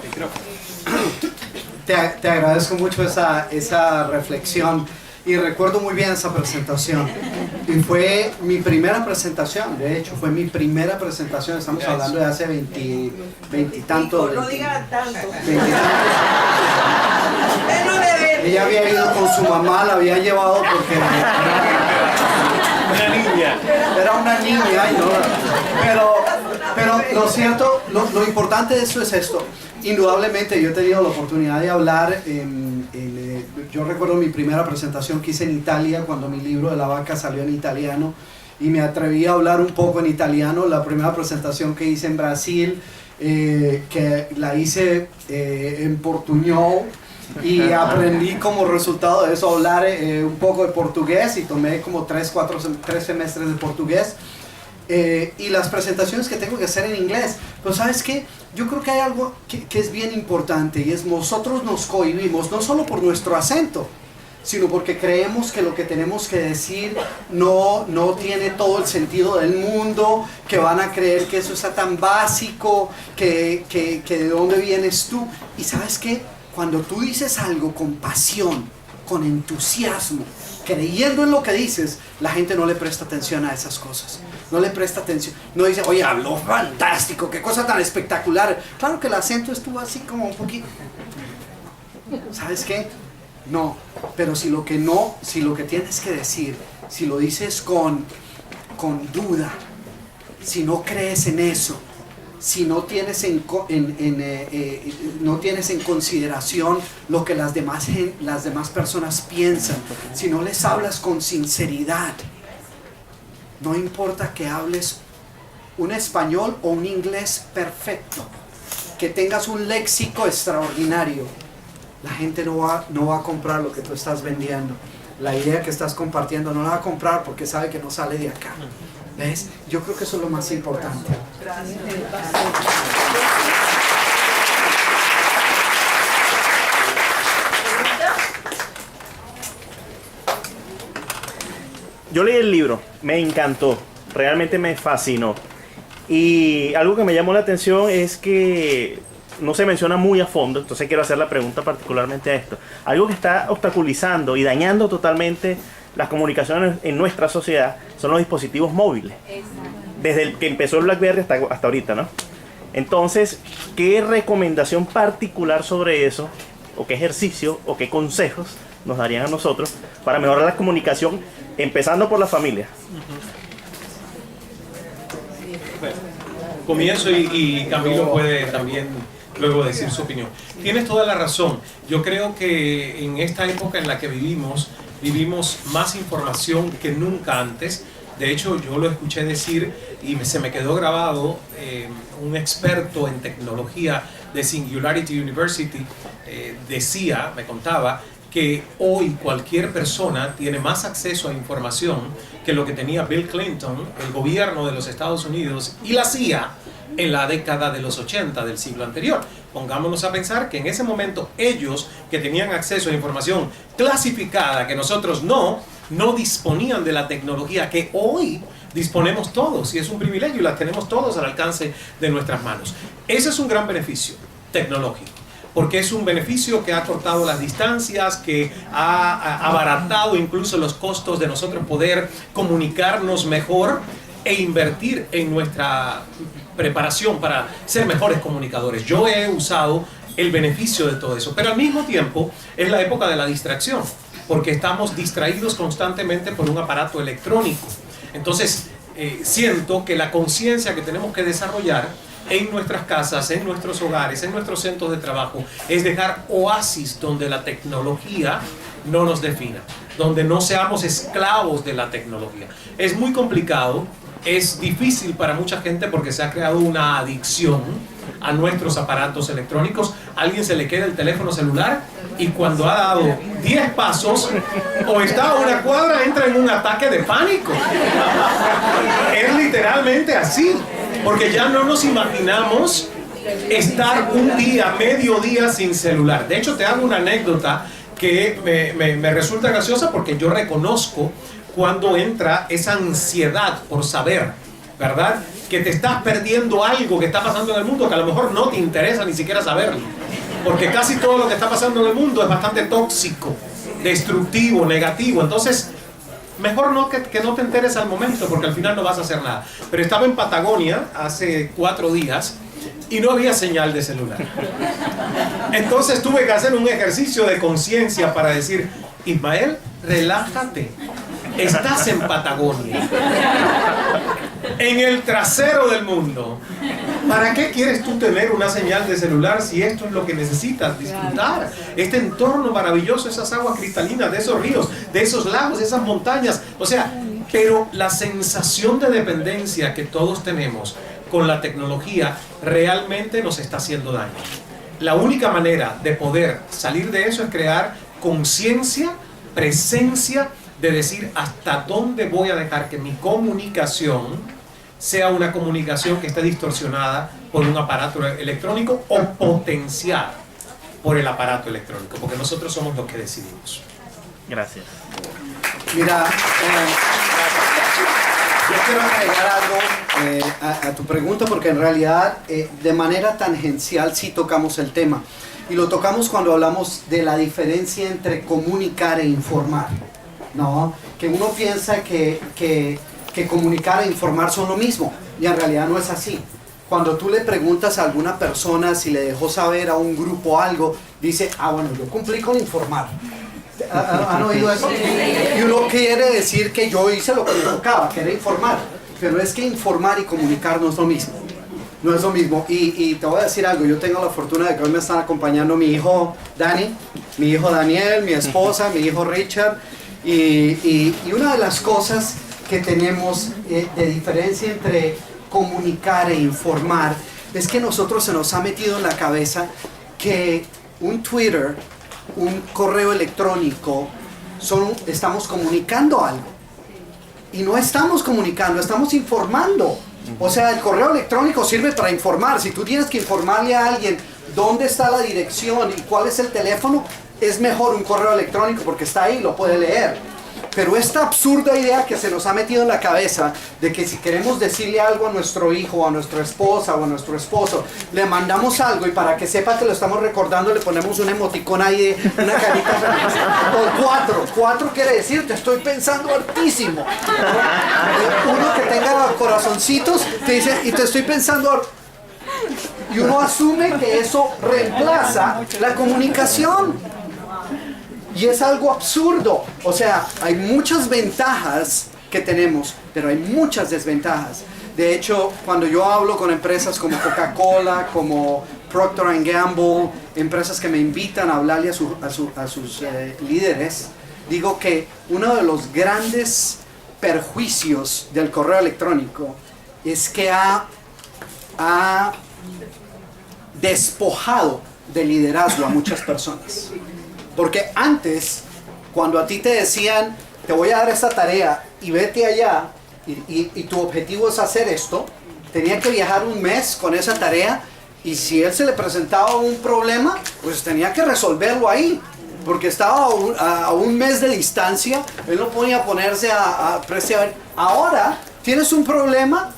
Te agradezco mucho esa reflexión y recuerdo muy bien esa presentación. Y fue mi primera presentación, de hecho, fue mi primera presentación, estamos hablando de hace 20 y tantos. No diga tanto. Ella había ido con su mamá, la había llevado porque Una niña. era una niña, pero lo cierto, lo importante de eso es esto. Indudablemente yo he tenido la oportunidad de hablar, yo recuerdo mi primera presentación que hice en Italia cuando mi libro de la vaca salió en italiano y me atreví a hablar un poco en italiano. La primera presentación que hice en Brasil, que la hice en portuñol, y aprendí como resultado de eso a hablar un poco de portugués y tomé como 3 semestres de portugués. Y las presentaciones que tengo que hacer en inglés. Pero ¿sabes qué? Yo creo que hay algo que es bien importante, y es nosotros nos cohibimos no solo por nuestro acento, sino porque creemos que lo que tenemos que decir no tiene todo el sentido del mundo, que van a creer que eso está tan básico, que de dónde vienes tú. Y ¿sabes qué? Cuando tú dices algo con pasión, con entusiasmo, creyendo en lo que dices, la gente no le presta atención a esas cosas. No le presta atención. No dice, oye, habló fantástico, qué cosa tan espectacular. Claro que el acento estuvo así como un poquito. ¿Sabes qué? No. Pero si lo que tienes que decir, si lo dices con duda, si no crees en eso, si no tienes no tienes en consideración lo que las demás personas piensan, si no les hablas con sinceridad, no importa que hables un español o un inglés perfecto, que tengas un léxico extraordinario, la gente no va a comprar lo que tú estás vendiendo. La idea que estás compartiendo no la va a comprar porque sabe que no sale de acá. ¿Ves? Yo creo que eso es lo más importante. Gracias. Yo leí el libro, me encantó, realmente me fascinó. Y algo que me llamó la atención es que no se menciona muy a fondo, entonces quiero hacer la pregunta particularmente a esto. Algo que está obstaculizando y dañando totalmente las comunicaciones en nuestra sociedad son los dispositivos móviles. Desde el que empezó el BlackBerry hasta ahorita, ¿no? Entonces, ¿qué recomendación particular sobre eso, o qué ejercicio, o qué consejos nos darían a nosotros para mejorar la comunicación, empezando por la familia? Comienzo y Camilo puede también luego decir su opinión. Tienes toda la razón. Yo creo que en esta época en la que vivimos más información que nunca antes. De hecho, yo lo escuché decir y se me quedó grabado, un experto en tecnología de Singularity University me contaba que hoy cualquier persona tiene más acceso a información que lo que tenía Bill Clinton, el gobierno de los Estados Unidos y la CIA en la década de los 80 del siglo anterior. Pongámonos a pensar que en ese momento ellos, que tenían acceso a información clasificada que nosotros no disponían de la tecnología que hoy disponemos todos, y es un privilegio y la tenemos todos al alcance de nuestras manos. Ese es un gran beneficio tecnológico, porque es un beneficio que ha cortado las distancias, que ha abaratado incluso los costos de nosotros poder comunicarnos mejor e invertir en nuestra preparación para ser mejores comunicadores. Yo he usado el beneficio de todo eso. Pero al mismo tiempo es la época de la distracción, porque estamos distraídos constantemente por un aparato electrónico. Entonces, siento que la conciencia que tenemos que desarrollar en nuestras casas, en nuestros hogares, en nuestros centros de trabajo, es dejar oasis donde la tecnología no nos defina, donde no seamos esclavos de la tecnología. Es muy complicado, es difícil para mucha gente porque se ha creado una adicción a nuestros aparatos electrónicos. A alguien se le queda el teléfono celular y cuando ha dado 10 pasos o está a una cuadra entra en un ataque de pánico. Es literalmente así, porque ya no nos imaginamos estar un día, medio día sin celular. De hecho, te hago una anécdota que me resulta graciosa porque yo reconozco cuando entra esa ansiedad por saber, ¿verdad? Que te estás perdiendo algo que está pasando en el mundo que a lo mejor no te interesa ni siquiera saberlo. Porque casi todo lo que está pasando en el mundo es bastante tóxico, destructivo, negativo. Entonces, mejor no que no te enteres al momento porque al final no vas a hacer nada. Pero estaba en Patagonia hace 4 días y no había señal de celular. Entonces tuve que hacer un ejercicio de conciencia para decir, Ismael, relájate. Estás en Patagonia, en el trasero del mundo. ¿Para qué quieres tú tener una señal de celular si esto es lo que necesitas? Disfrutar este entorno maravilloso, esas aguas cristalinas, de esos ríos, de esos lagos, de esas montañas. O sea, pero la sensación de dependencia que todos tenemos con la tecnología realmente nos está haciendo daño. La única manera de poder salir de eso es crear conciencia, presencia, de decir hasta dónde voy a dejar que mi comunicación sea una comunicación que esté distorsionada por un aparato electrónico o potenciada por el aparato electrónico, porque nosotros somos los que decidimos. Gracias. Mira, yo quiero agregar algo a tu pregunta porque en realidad de manera tangencial sí tocamos el tema y lo tocamos cuando hablamos de la diferencia entre comunicar e informar. No, que uno piensa que comunicar e informar son lo mismo y en realidad no es así. Cuando tú le preguntas a alguna persona si le dejó saber a un grupo algo, dice, bueno, yo cumplí con informar. ¿Han oído eso? Y uno quiere decir que yo hice lo que me tocaba, que era informar. Pero es que informar y comunicar no es lo mismo. No es lo mismo. Y te voy a decir algo, yo tengo la fortuna de que hoy me están acompañando mi hijo Dani, mi hijo Daniel, mi esposa, mi hijo Richard. Y una de las cosas que tenemos de diferencia entre comunicar e informar es que nosotros se nos ha metido en la cabeza que un Twitter, un correo electrónico, estamos comunicando algo. Y no estamos comunicando, estamos informando. O sea, el correo electrónico sirve para informar. Si tú tienes que informarle a alguien dónde está la dirección y cuál es el teléfono, es mejor un correo electrónico porque está ahí, lo puede leer. Pero esta absurda idea que se nos ha metido en la cabeza de que si queremos decirle algo a nuestro hijo, a nuestra esposa o a nuestro esposo, le mandamos algo y para que sepa que lo estamos recordando le ponemos un emoticón ahí, una carita o 4 quiere decir te estoy pensando hartísimo. Uno que tenga corazoncitos te dice y te estoy pensando y uno asume que eso reemplaza la comunicación. Y es algo absurdo. O sea, hay muchas ventajas que tenemos, pero hay muchas desventajas. De hecho, cuando yo hablo con empresas como Coca-Cola, como Procter & Gamble, empresas que me invitan a hablarle a sus líderes, digo que uno de los grandes perjuicios del correo electrónico es que ha despojado de liderazgo a muchas personas. Porque antes, cuando a ti te decían, te voy a dar esta tarea y vete allá, y tu objetivo es hacer esto, tenía que viajar un mes con esa tarea, y si él se le presentaba un problema, pues tenía que resolverlo ahí, porque estaba a un mes de distancia, él no podía ponerse a presionar. Ahora, tienes un problema,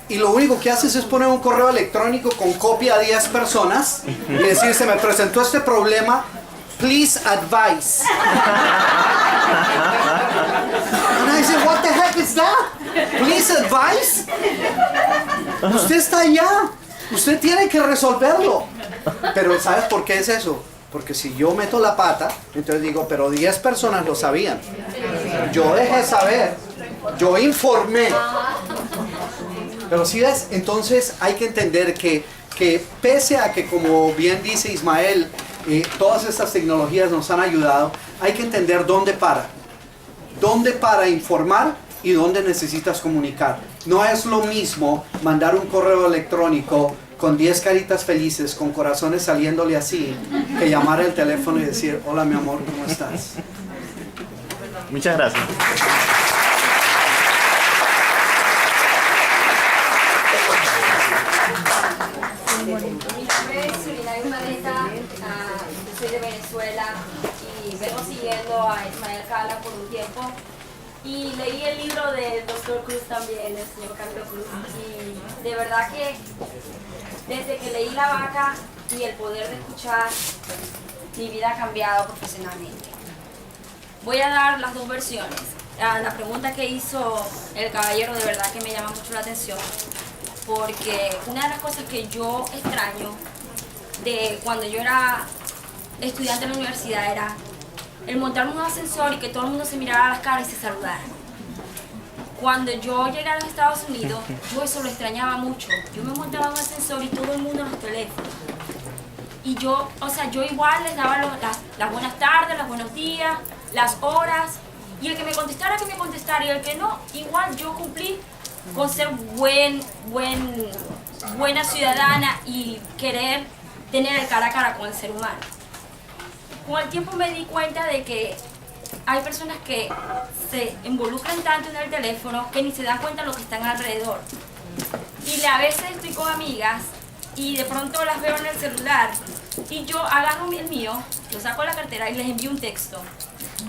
y lo único que haces es poner un correo electrónico con copia a 10 personas, y decir, se me presentó este problema, please advise. And I said, what the heck is that? Please advise. Usted está allá. Usted tiene que resolverlo. Pero ¿sabes por qué es eso? Porque si yo meto la pata, entonces digo, pero 10 personas lo sabían. Yo dejé saber. Yo informé. Pero si ves, entonces hay que entender que pese a que, como bien dice Ismael, todas estas tecnologías nos han ayudado, hay que entender dónde para. Dónde para informar y dónde necesitas comunicar. No es lo mismo mandar un correo electrónico con 10 caritas felices, con corazones saliéndole así, que llamar el teléfono y decir, hola mi amor, ¿cómo estás? Muchas gracias. Mi nombre es Surinayu Maleta, yo soy de Venezuela y vengo siguiendo a Ismael Cala por un tiempo y leí el libro del Dr. Cruz también, el señor Carlos Cruz, y de verdad que desde que leí La Vaca y El Poder de Escuchar, mi vida ha cambiado profesionalmente. Voy a dar las dos versiones. La pregunta que hizo el caballero de verdad que me llama mucho la atención, porque una de las cosas que yo extraño de cuando yo era estudiante en la universidad era el montar un ascensor y que todo el mundo se mirara a las caras y se saludara. Cuando yo llegué a los Estados Unidos, yo eso lo extrañaba mucho. Yo me montaba en un ascensor y todo el mundo en los teléfonos. Y yo, yo igual les daba las buenas tardes, los buenos días, las horas. Y el que me contestara, que me contestara. Y el que no, igual yo cumplí con ser buena ciudadana y querer tener el cara a cara con el ser humano. Con el tiempo me di cuenta de que hay personas que se involucran tanto en el teléfono que ni se dan cuenta de lo que están alrededor. Y a veces estoy con amigas y de pronto las veo en el celular y yo agarro el mío, lo saco de la cartera y les envío un texto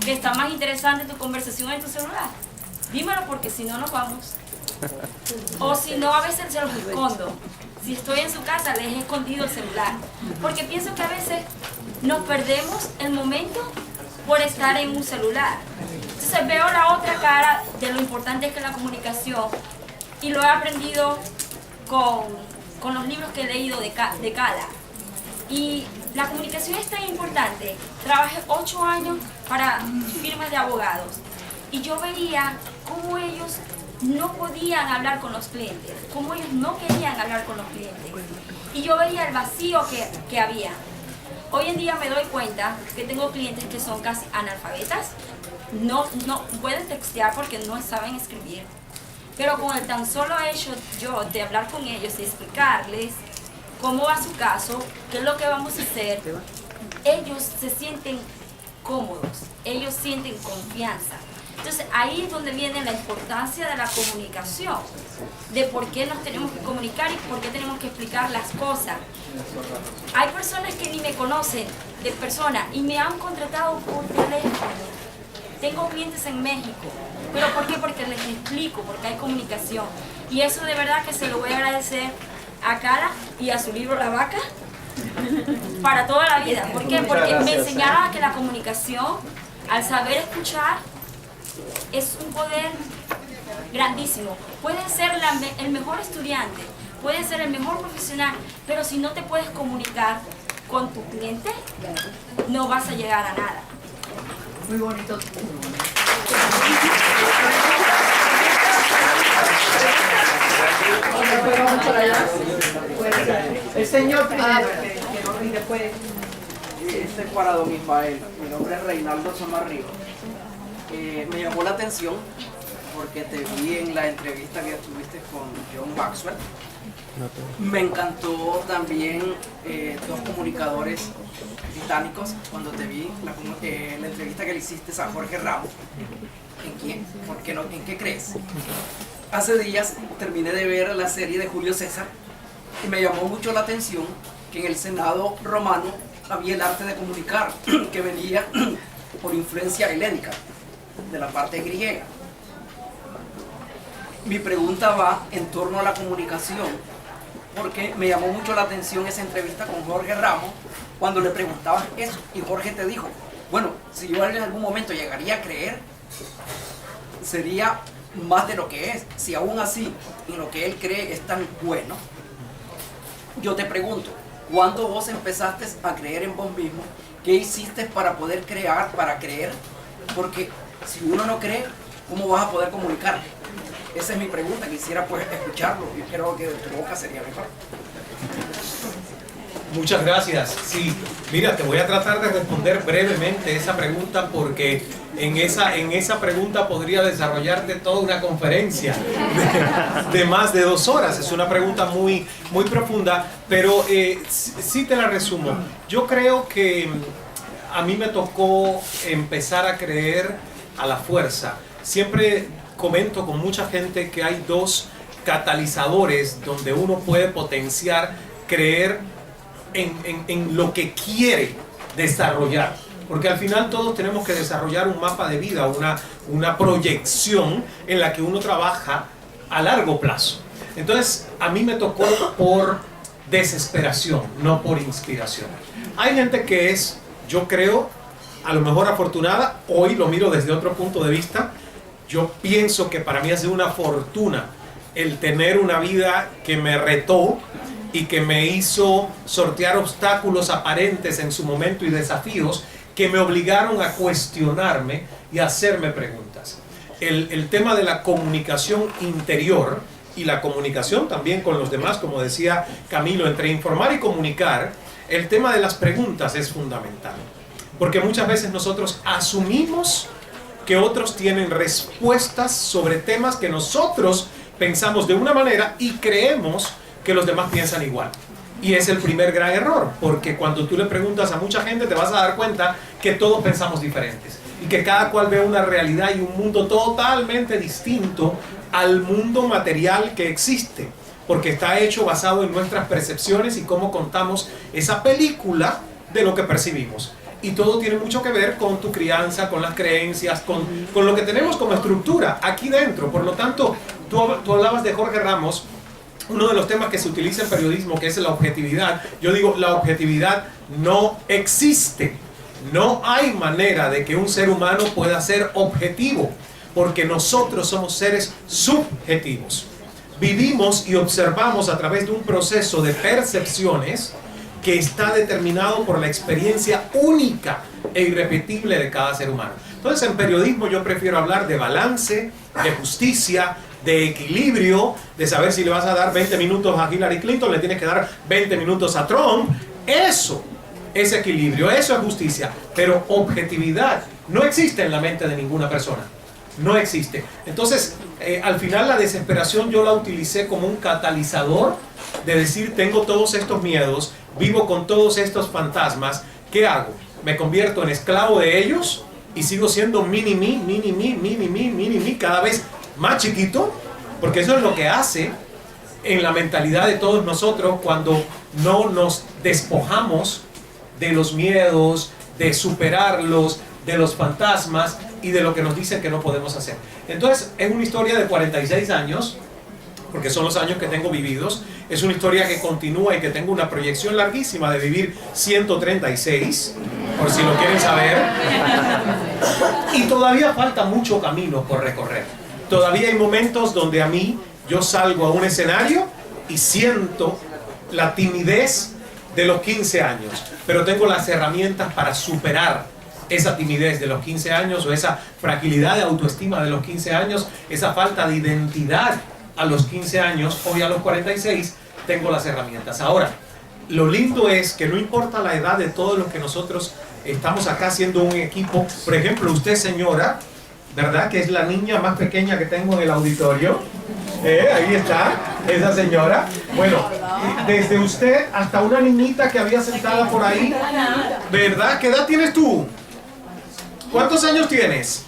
que está más interesante tu conversación en tu celular. Dímelo porque si no nos vamos. O si no, a veces se los escondo. Si estoy en su casa, les he escondido el celular. Porque pienso que a veces nos perdemos el momento por estar en un celular. Entonces veo la otra cara de lo importante que es la comunicación y lo he aprendido con los libros que he leído de Cala. Y la comunicación es tan importante. Trabajé 8 años para firmas de abogados y yo veía cómo ellos no podían hablar con los clientes, cómo ellos no querían hablar con los clientes. Y yo veía el vacío que había. Hoy en día me doy cuenta que tengo clientes que son casi analfabetas, no pueden textear porque no saben escribir. Pero con el tan solo hecho yo de hablar con ellos y explicarles cómo va su caso, qué es lo que vamos a hacer, ellos se sienten cómodos, ellos sienten confianza. Entonces ahí es donde viene la importancia de la comunicación, de por qué nos tenemos que comunicar y por qué tenemos que explicar las cosas. Hay personas que ni me conocen de persona y me han contratado por teléfono. Tengo clientes en México, pero ¿por qué? Porque les explico, porque hay comunicación. Y eso de verdad que se lo voy a agradecer a Cala y a su libro La Vaca para toda la vida. ¿Por qué? Porque me enseñaron a que la comunicación, al saber escuchar, es un poder grandísimo. Puedes ser el mejor estudiante, puedes ser el mejor profesional, pero si no te puedes comunicar con tu cliente, no vas a llegar a nada. Muy bonito. El señor primero, y después este es para don Ismael. Mi nombre es Reinaldo Somarriba. Me llamó la atención porque te vi en la entrevista que tuviste con John Maxwell. Me encantó también dos comunicadores británicos cuando te vi la entrevista que le hiciste a Jorge Ramos. ¿En quién? ¿Por qué no? ¿En qué crees? Hace días terminé de ver la serie de Julio César y me llamó mucho la atención que en el Senado romano había el arte de comunicar que venía por influencia helénica de la parte griega. Mi pregunta va en torno a la comunicación, porque me llamó mucho la atención esa entrevista con Jorge Ramos cuando le preguntabas eso y Jorge te dijo, bueno, si yo en algún momento llegaría a creer, sería más de lo que es. Si aún así en lo que él cree es tan bueno, yo te pregunto, ¿cuándo vos empezaste a creer en vos mismo? ¿Qué hiciste para poder crear, para creer? Porque si uno no cree, ¿cómo vas a poder comunicar? Esa es mi pregunta, quisiera pues escucharlo y creo que de tu boca sería mejor. Muchas gracias. Sí, mira, te voy a tratar de responder brevemente esa pregunta porque en esa pregunta podría desarrollarte toda una conferencia de más de 2 horas. Es una pregunta muy profunda, pero sí te la resumo. Yo creo que a mí me tocó empezar a creer a la fuerza. Siempre comento con mucha gente que hay 2 catalizadores donde uno puede potenciar creer en lo que quiere desarrollar, porque al final todos tenemos que desarrollar un mapa de vida, una proyección en la que uno trabaja a largo plazo. Entonces a mí me tocó por desesperación, no por inspiración. Hay gente que es, yo creo, a lo mejor afortunada. Hoy lo miro desde otro punto de vista. Yo pienso que para mí ha sido una fortuna el tener una vida que me retó y que me hizo sortear obstáculos aparentes en su momento y desafíos que me obligaron a cuestionarme y a hacerme preguntas. El tema de la comunicación interior y la comunicación también con los demás, como decía Camilo, entre informar y comunicar, el tema de las preguntas es fundamental. Porque muchas veces nosotros asumimos que otros tienen respuestas sobre temas que nosotros pensamos de una manera y creemos que los demás piensan igual. Y es el primer gran error, porque cuando tú le preguntas a mucha gente te vas a dar cuenta que todos pensamos diferentes y que cada cual ve una realidad y un mundo totalmente distinto al mundo material que existe, porque está hecho basado en nuestras percepciones y cómo contamos esa película de lo que percibimos. Y todo tiene mucho que ver con tu crianza, con las creencias, con lo que tenemos como estructura aquí dentro. Por lo tanto, tú hablabas de Jorge Ramos. Uno de los temas que se utiliza en periodismo, que es la objetividad. Yo digo, la objetividad no existe. No hay manera de que un ser humano pueda ser objetivo, porque nosotros somos seres subjetivos. Vivimos y observamos a través de un proceso de percepciones que está determinado por la experiencia única e irrepetible de cada ser humano. Entonces, en periodismo yo prefiero hablar de balance, de justicia, de equilibrio, de saber si le vas a dar 20 minutos a Hillary Clinton, le tienes que dar 20 minutos a Trump. Eso es equilibrio, eso es justicia. Pero objetividad no existe en la mente de ninguna persona. No existe. Entonces, al final la desesperación yo la utilicé como un catalizador de decir, tengo todos estos miedos, vivo con todos estos fantasmas, ¿qué hago? ¿Me convierto en esclavo de ellos y sigo siendo mini-mí, cada vez más chiquito? Porque eso es lo que hace en la mentalidad de todos nosotros cuando no nos despojamos de los miedos, de superarlos, de los fantasmas y de lo que nos dicen que no podemos hacer. Entonces, es una historia de 46 años, porque son los años que tengo vividos. Es una historia que continúa y que tengo una proyección larguísima de vivir 136, por si lo quieren saber. Y todavía falta mucho camino por recorrer. Todavía hay momentos donde a mí, yo salgo a un escenario y siento la timidez de los 15 años, pero tengo las herramientas para superar esa timidez de los 15 años o esa fragilidad de autoestima de los 15 años, esa falta de identidad a los 15 años. Hoy a los 46 tengo las herramientas. Ahora, lo lindo es que no importa la edad de todos los que nosotros estamos acá haciendo un equipo. Por ejemplo, usted, señora, ¿verdad? Que es la niña más pequeña que tengo en el auditorio. Ahí está, esa señora. Bueno, desde usted hasta una niñita que había sentada por ahí, ¿verdad? ¿Qué edad tienes tú? ¿Cuántos años tienes?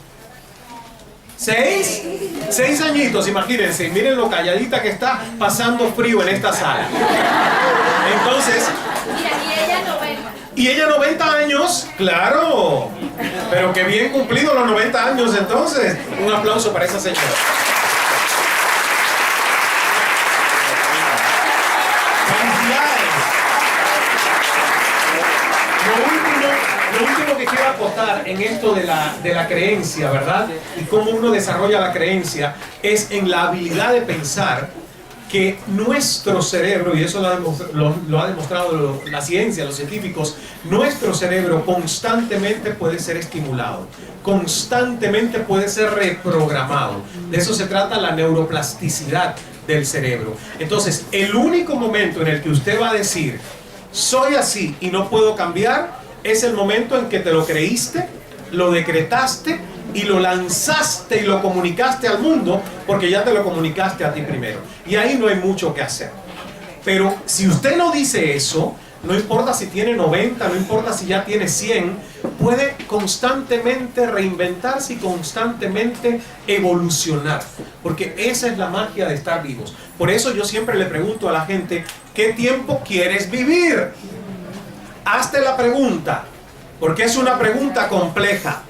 6 añitos, imagínense. Miren lo calladita que está, pasando frío en esta sala. Entonces... Y ella 90 años, claro. Pero que bien cumplido los 90 años entonces. Un aplauso para esa señora. ¡Felicidades! Lo último que quiero acotar en esto de la creencia, ¿verdad? Y cómo uno desarrolla la creencia es en la habilidad de pensar que nuestro cerebro, y eso lo ha demostrado la ciencia, los científicos, nuestro cerebro constantemente puede ser estimulado, constantemente puede ser reprogramado. De eso se trata la neuroplasticidad del cerebro. Entonces, el único momento en el que usted va a decir, soy así y no puedo cambiar, es el momento en que te lo creíste, lo decretaste y lo lanzaste y lo comunicaste al mundo, porque ya te lo comunicaste a ti primero. Y ahí no hay mucho que hacer. Pero si usted no dice eso, no importa si tiene 90, no importa si ya tiene 100, puede constantemente reinventarse y constantemente evolucionar, porque esa es la magia de estar vivos. Por eso yo siempre le pregunto a la gente, ¿qué tiempo quieres vivir? Hazte la pregunta, porque es una pregunta compleja.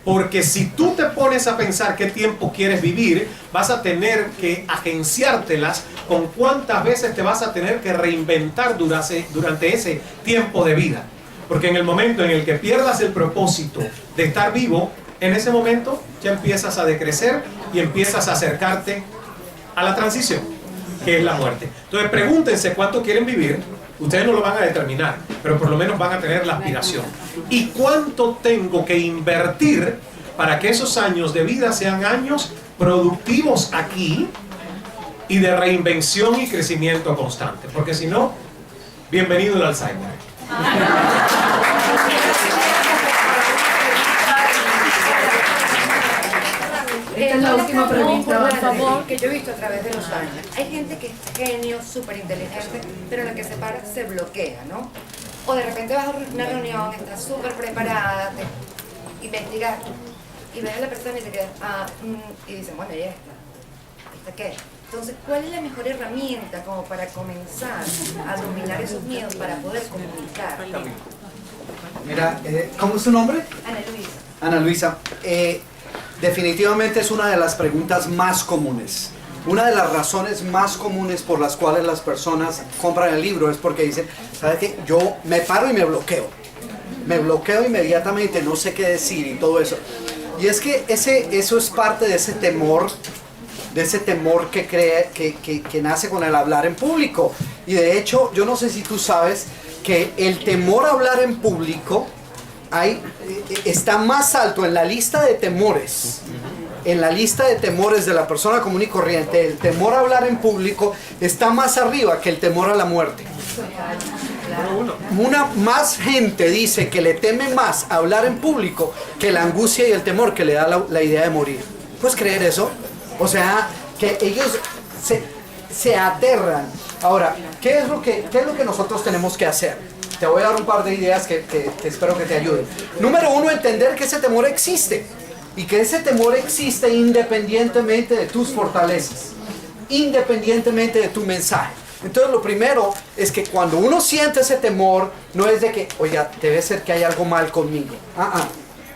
Porque si tú te pones a pensar qué tiempo quieres vivir, vas a tener que agenciártelas con cuántas veces te vas a tener que reinventar durante ese tiempo de vida. Porque en el momento en el que pierdas el propósito de estar vivo, en ese momento ya empiezas a decrecer y empiezas a acercarte a la transición, que es la muerte. Entonces pregúntense cuánto quieren vivir. Ustedes no lo van a determinar, pero por lo menos van a tener la aspiración. ¿Y cuánto tengo que invertir para que esos años de vida sean años productivos aquí y de reinvención y crecimiento constante? Porque si no, bienvenido el Alzheimer. Esta es la última pregunta, por favor, que yo he visto a través de los años. Hay gente que es genio, súper inteligente, pero en la que se para se bloquea, ¿no? O de repente vas a una reunión, estás súper preparada, te investigas y ves a la persona y te quedas, y dicen, bueno, ¿y esta qué? Entonces, ¿cuál es la mejor herramienta como para comenzar a dominar esos miedos para poder comunicar? Mira, ¿cómo es tu nombre? Ana Luisa. Ana Luisa, definitivamente es una de las preguntas más comunes. Una de las razones más comunes por las cuales las personas compran el libro es porque dicen, ¿sabes qué? Yo me paro y me bloqueo. Me bloqueo inmediatamente, no sé qué decir y todo eso. Y es que eso es parte de ese temor que nace con el hablar en público. Y de hecho, yo no sé si tú sabes que el temor a hablar en público está más alto en la lista de temores. En la lista de temores de la persona común y corriente, el temor a hablar en público está más arriba que el temor a la muerte. Más gente dice que le teme más hablar en público que la angustia y el temor que le da la idea de morir. ¿Puedes creer eso? O sea, que ellos se aterran. Ahora, ¿qué es lo que nosotros tenemos que hacer? Te voy a dar un par de ideas que espero que te ayuden. Número uno, entender que ese temor existe. Y que ese temor existe independientemente de tus fortalezas. Independientemente de tu mensaje. Entonces lo primero es que cuando uno siente ese temor, no es de que, oiga, debe ser que hay algo mal conmigo.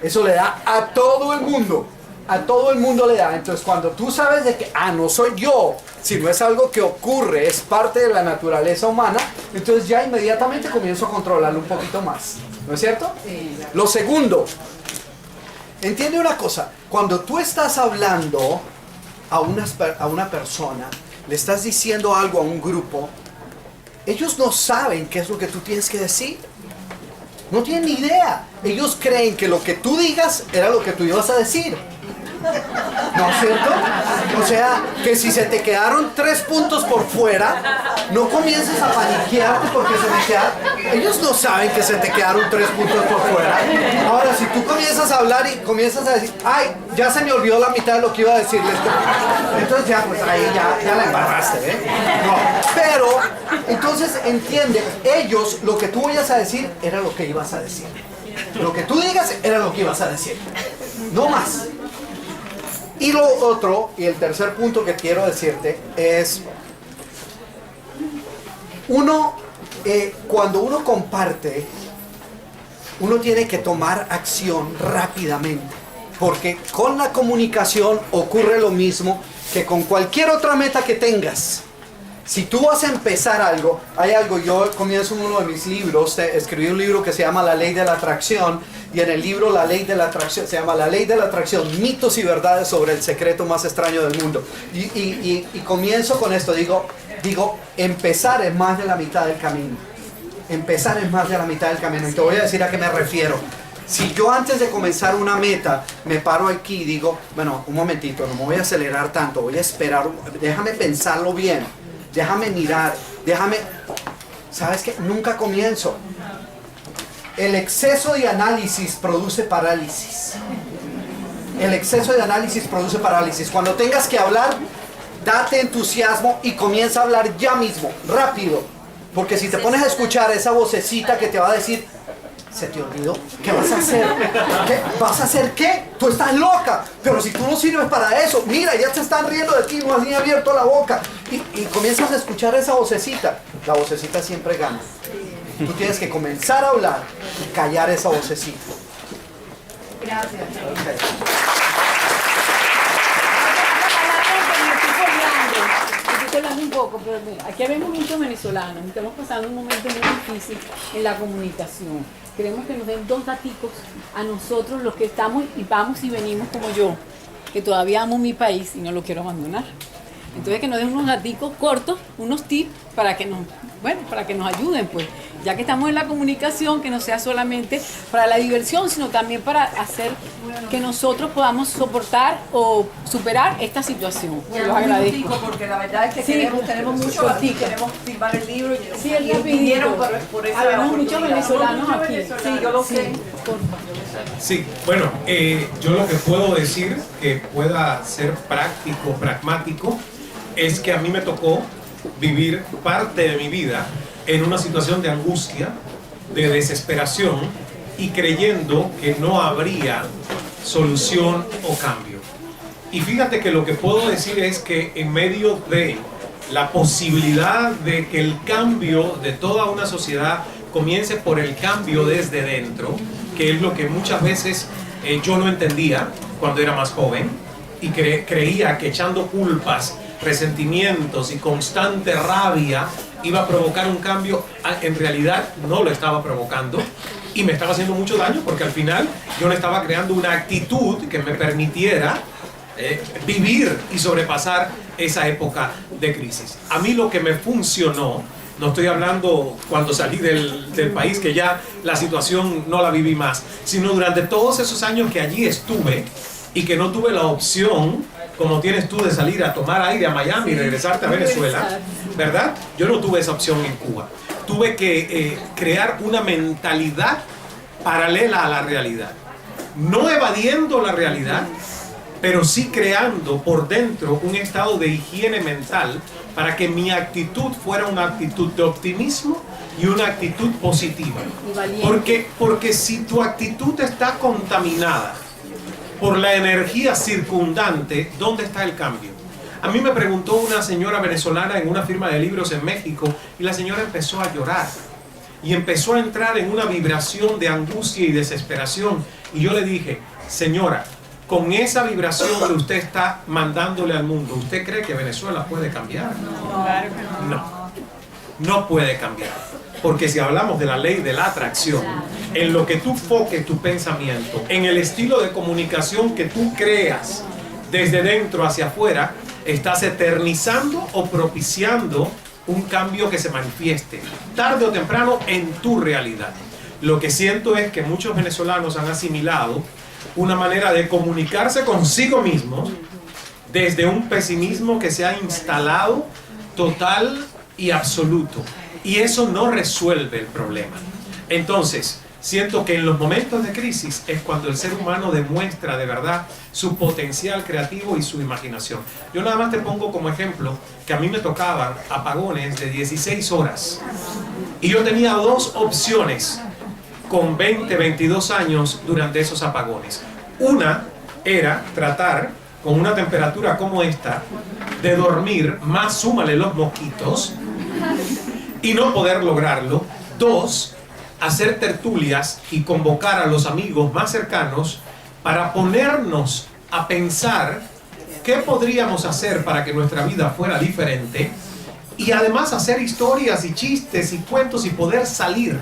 Eso le da a todo el mundo. A todo el mundo le da. Entonces cuando tú sabes de que, no soy yo, sino es algo que ocurre, es parte de la naturaleza humana, entonces ya inmediatamente comienzo a controlarlo un poquito más. ¿No es cierto? Sí. Lo segundo, entiende una cosa, cuando tú estás hablando a una persona, le estás diciendo algo a un grupo, ellos no saben qué es lo que tú tienes que decir. No tienen ni idea. Ellos creen que lo que tú digas era lo que tú ibas a decir. ¿No es cierto? O sea, que si se te quedaron 3 puntos por fuera, no comiences a paniquearte porque se me quedaron. Ellos no saben que se te quedaron 3 puntos por fuera. Ahora, si tú comienzas a hablar y comienzas a decir, ya se me olvidó la mitad de lo que iba a decirles. Entonces ya, pues ahí ya la embarraste, No, pero, entonces entiende, ellos, lo que tú vayas a decir, era lo que ibas a decir. Lo que tú digas, era lo que ibas a decir. No más. Y lo otro, y el tercer punto que quiero decirte es, cuando uno comparte, uno tiene que tomar acción rápidamente, porque con la comunicación ocurre lo mismo que con cualquier otra meta que tengas. Si tú vas a empezar algo, yo comienzo uno de mis libros, escribí un libro que se llama La Ley de la Atracción, y en el libro La Ley de la Atracción, se llama La Ley de la Atracción, mitos y verdades sobre el secreto más extraño del mundo. Y comienzo con esto, digo, empezar es más de la mitad del camino. Empezar es más de la mitad del camino, y te voy a decir a qué me refiero. Si yo antes de comenzar una meta me paro aquí y digo, bueno, un momentito, no me voy a acelerar tanto, voy a esperar, déjame pensarlo bien, déjame mirar, ¿sabes qué? Nunca comienzo. El exceso de análisis produce parálisis. El exceso de análisis produce parálisis. Cuando tengas que hablar, date entusiasmo y comienza a hablar ya mismo, rápido. Porque si te pones a escuchar esa vocecita que te va a decir, ¿se te olvidó? ¿Qué vas a hacer? ¿Qué? ¿Vas a hacer qué? Tú estás loca. Pero si tú no sirves para eso, mira, ya te están riendo de ti, no has ni abierto la boca. Y comienzas a escuchar esa vocecita. La vocecita siempre gana. Tú tienes que comenzar a hablar y callar esa vocecita. Gracias. Okay. Estoy hablando un poco, pero mira, aquí vemos muchos venezolanos, estamos pasando un momento muy difícil en la comunicación. Queremos que nos den 2 daticos a nosotros, los que estamos y vamos y venimos como yo, que todavía amo mi país y no lo quiero abandonar. Entonces que nos den unos daticos cortos, unos tips para que nos ayuden, pues, ya que estamos en la comunicación, que no sea solamente para la diversión, sino también para hacer que nosotros podamos soportar o superar esta situación. Los agradezco. Porque la verdad es que Sí, tenemos mucho aquí, queremos firmar el libro Sí, el rapidito. vinieron por esa Habemos muchos oportunidad. venezolanos aquí. Sí, yo lo sé. Sí, bueno, yo lo que puedo decir que pueda ser práctico, pragmático, es que a mí me tocó vivir parte de mi vida en una situación de angustia, de desesperación y creyendo que no habría solución o cambio. Y fíjate que lo que puedo decir es que en medio de la posibilidad de que el cambio de toda una sociedad comience por el cambio desde dentro, que es lo que muchas veces yo no entendía cuando era más joven y creía que echando culpas, resentimientos y constante rabia iba a provocar un cambio, en realidad no lo estaba provocando y me estaba haciendo mucho daño porque al final yo no estaba creando una actitud que me permitiera vivir y sobrepasar esa época de crisis. A mí lo que me funcionó, no estoy hablando cuando salí del país, que ya la situación no la viví más, sino durante todos esos años que allí estuve y que no tuve la opción, como tienes tú, de salir a tomar aire a Miami y regresarte a Venezuela, ¿verdad? Yo no tuve esa opción en Cuba. Tuve que crear una mentalidad paralela a la realidad. No evadiendo la realidad, pero sí creando por dentro un estado de higiene mental para que mi actitud fuera una actitud de optimismo y una actitud positiva. Porque si tu actitud está contaminada por la energía circundante, ¿dónde está el cambio? A mí me preguntó una señora venezolana en una firma de libros en México y la señora empezó a llorar y empezó a entrar en una vibración de angustia y desesperación. Y yo le dije, señora, con esa vibración que usted está mandándole al mundo, ¿usted cree que Venezuela puede cambiar? No puede cambiar. Porque si hablamos de la ley de la atracción, en lo que tú foques tu pensamiento, en el estilo de comunicación que tú creas desde dentro hacia afuera, estás eternizando o propiciando un cambio que se manifieste tarde o temprano en tu realidad. Lo que siento es que muchos venezolanos han asimilado una manera de comunicarse consigo mismos desde un pesimismo que se ha instalado total y absoluto. Y eso no resuelve el problema. Entonces, siento que en los momentos de crisis es cuando el ser humano demuestra de verdad su potencial creativo y su imaginación. Yo nada más te pongo como ejemplo que a mí me tocaban apagones de 16 horas. Y yo tenía 2 opciones con 20, 22 años durante esos apagones. Una era tratar con una temperatura como esta de dormir, más súmale los mosquitos, y no poder lograrlo. 2, hacer tertulias y convocar a los amigos más cercanos para ponernos a pensar qué podríamos hacer para que nuestra vida fuera diferente y además hacer historias y chistes y cuentos y poder salir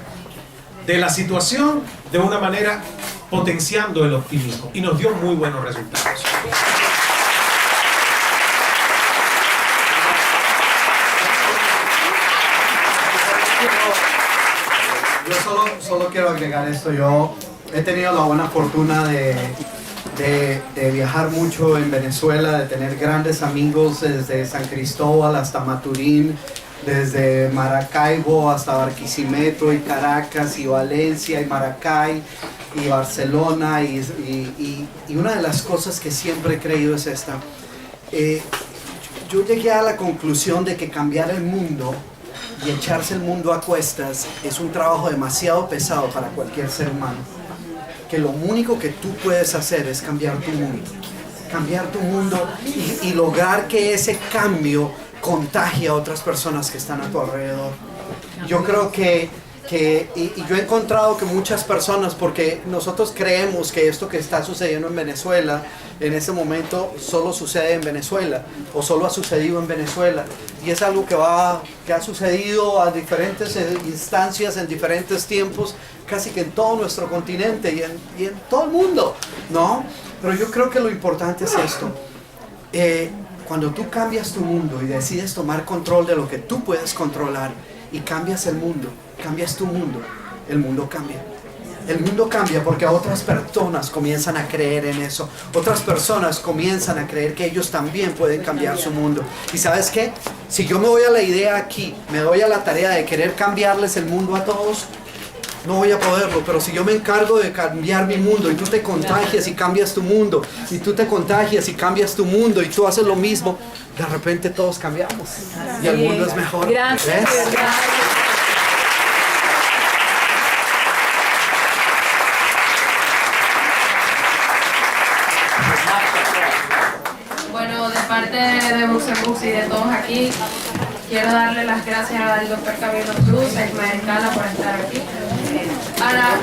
de la situación de una manera potenciando el optimismo y nos dio muy buenos resultados. Yo solo quiero agregar esto. Yo he tenido la buena fortuna de viajar mucho en Venezuela, de tener grandes amigos desde San Cristóbal hasta Maturín, desde Maracaibo hasta Barquisimeto y Caracas y Valencia y Maracay y Barcelona y una de las cosas que siempre he creído es esta. Yo llegué a la conclusión de que cambiar el mundo y echarse el mundo a cuestas es un trabajo demasiado pesado para cualquier ser humano. Que lo único que tú puedes hacer es cambiar tu mundo y lograr que ese cambio contagie a otras personas que están a tu alrededor. Yo creo que yo he encontrado que muchas personas, porque nosotros creemos que esto que está sucediendo en Venezuela, en este momento solo sucede en Venezuela, o solo ha sucedido en Venezuela, y es algo que ha sucedido a diferentes instancias, en diferentes tiempos, casi que en todo nuestro continente y en todo el mundo, ¿no? Pero yo creo que lo importante es esto. Cuando tú cambias tu mundo y decides tomar control de lo que tú puedes controlar y cambias el mundo, cambias tu mundo, el mundo cambia. El mundo cambia porque otras personas comienzan a creer en eso. Otras personas comienzan a creer que ellos también pueden cambiar su mundo. ¿Y sabes qué? Si yo me doy a la idea aquí, me doy a la tarea de querer cambiarles el mundo a todos, no voy a poderlo, pero si yo me encargo de cambiar mi mundo y tú te contagias y cambias tu mundo, y tú te contagias y cambias tu mundo y tú haces lo mismo, de repente todos cambiamos y el mundo es mejor. Gracias. ¿Ves? Bueno, de parte de Bucebus y de todos aquí, quiero darle las gracias al Dr. Camilo Cruz, a Ismael Cala por estar aquí. Ahora,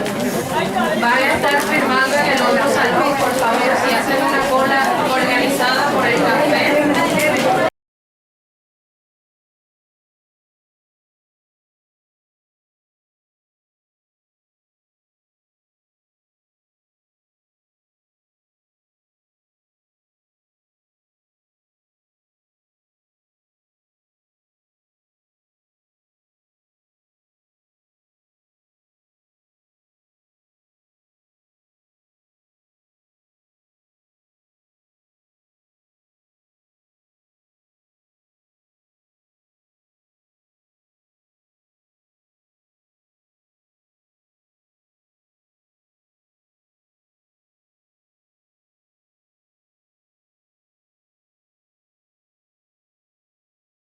van a estar firmando en el otro salón, por favor, si hacen una cola organizada por el café.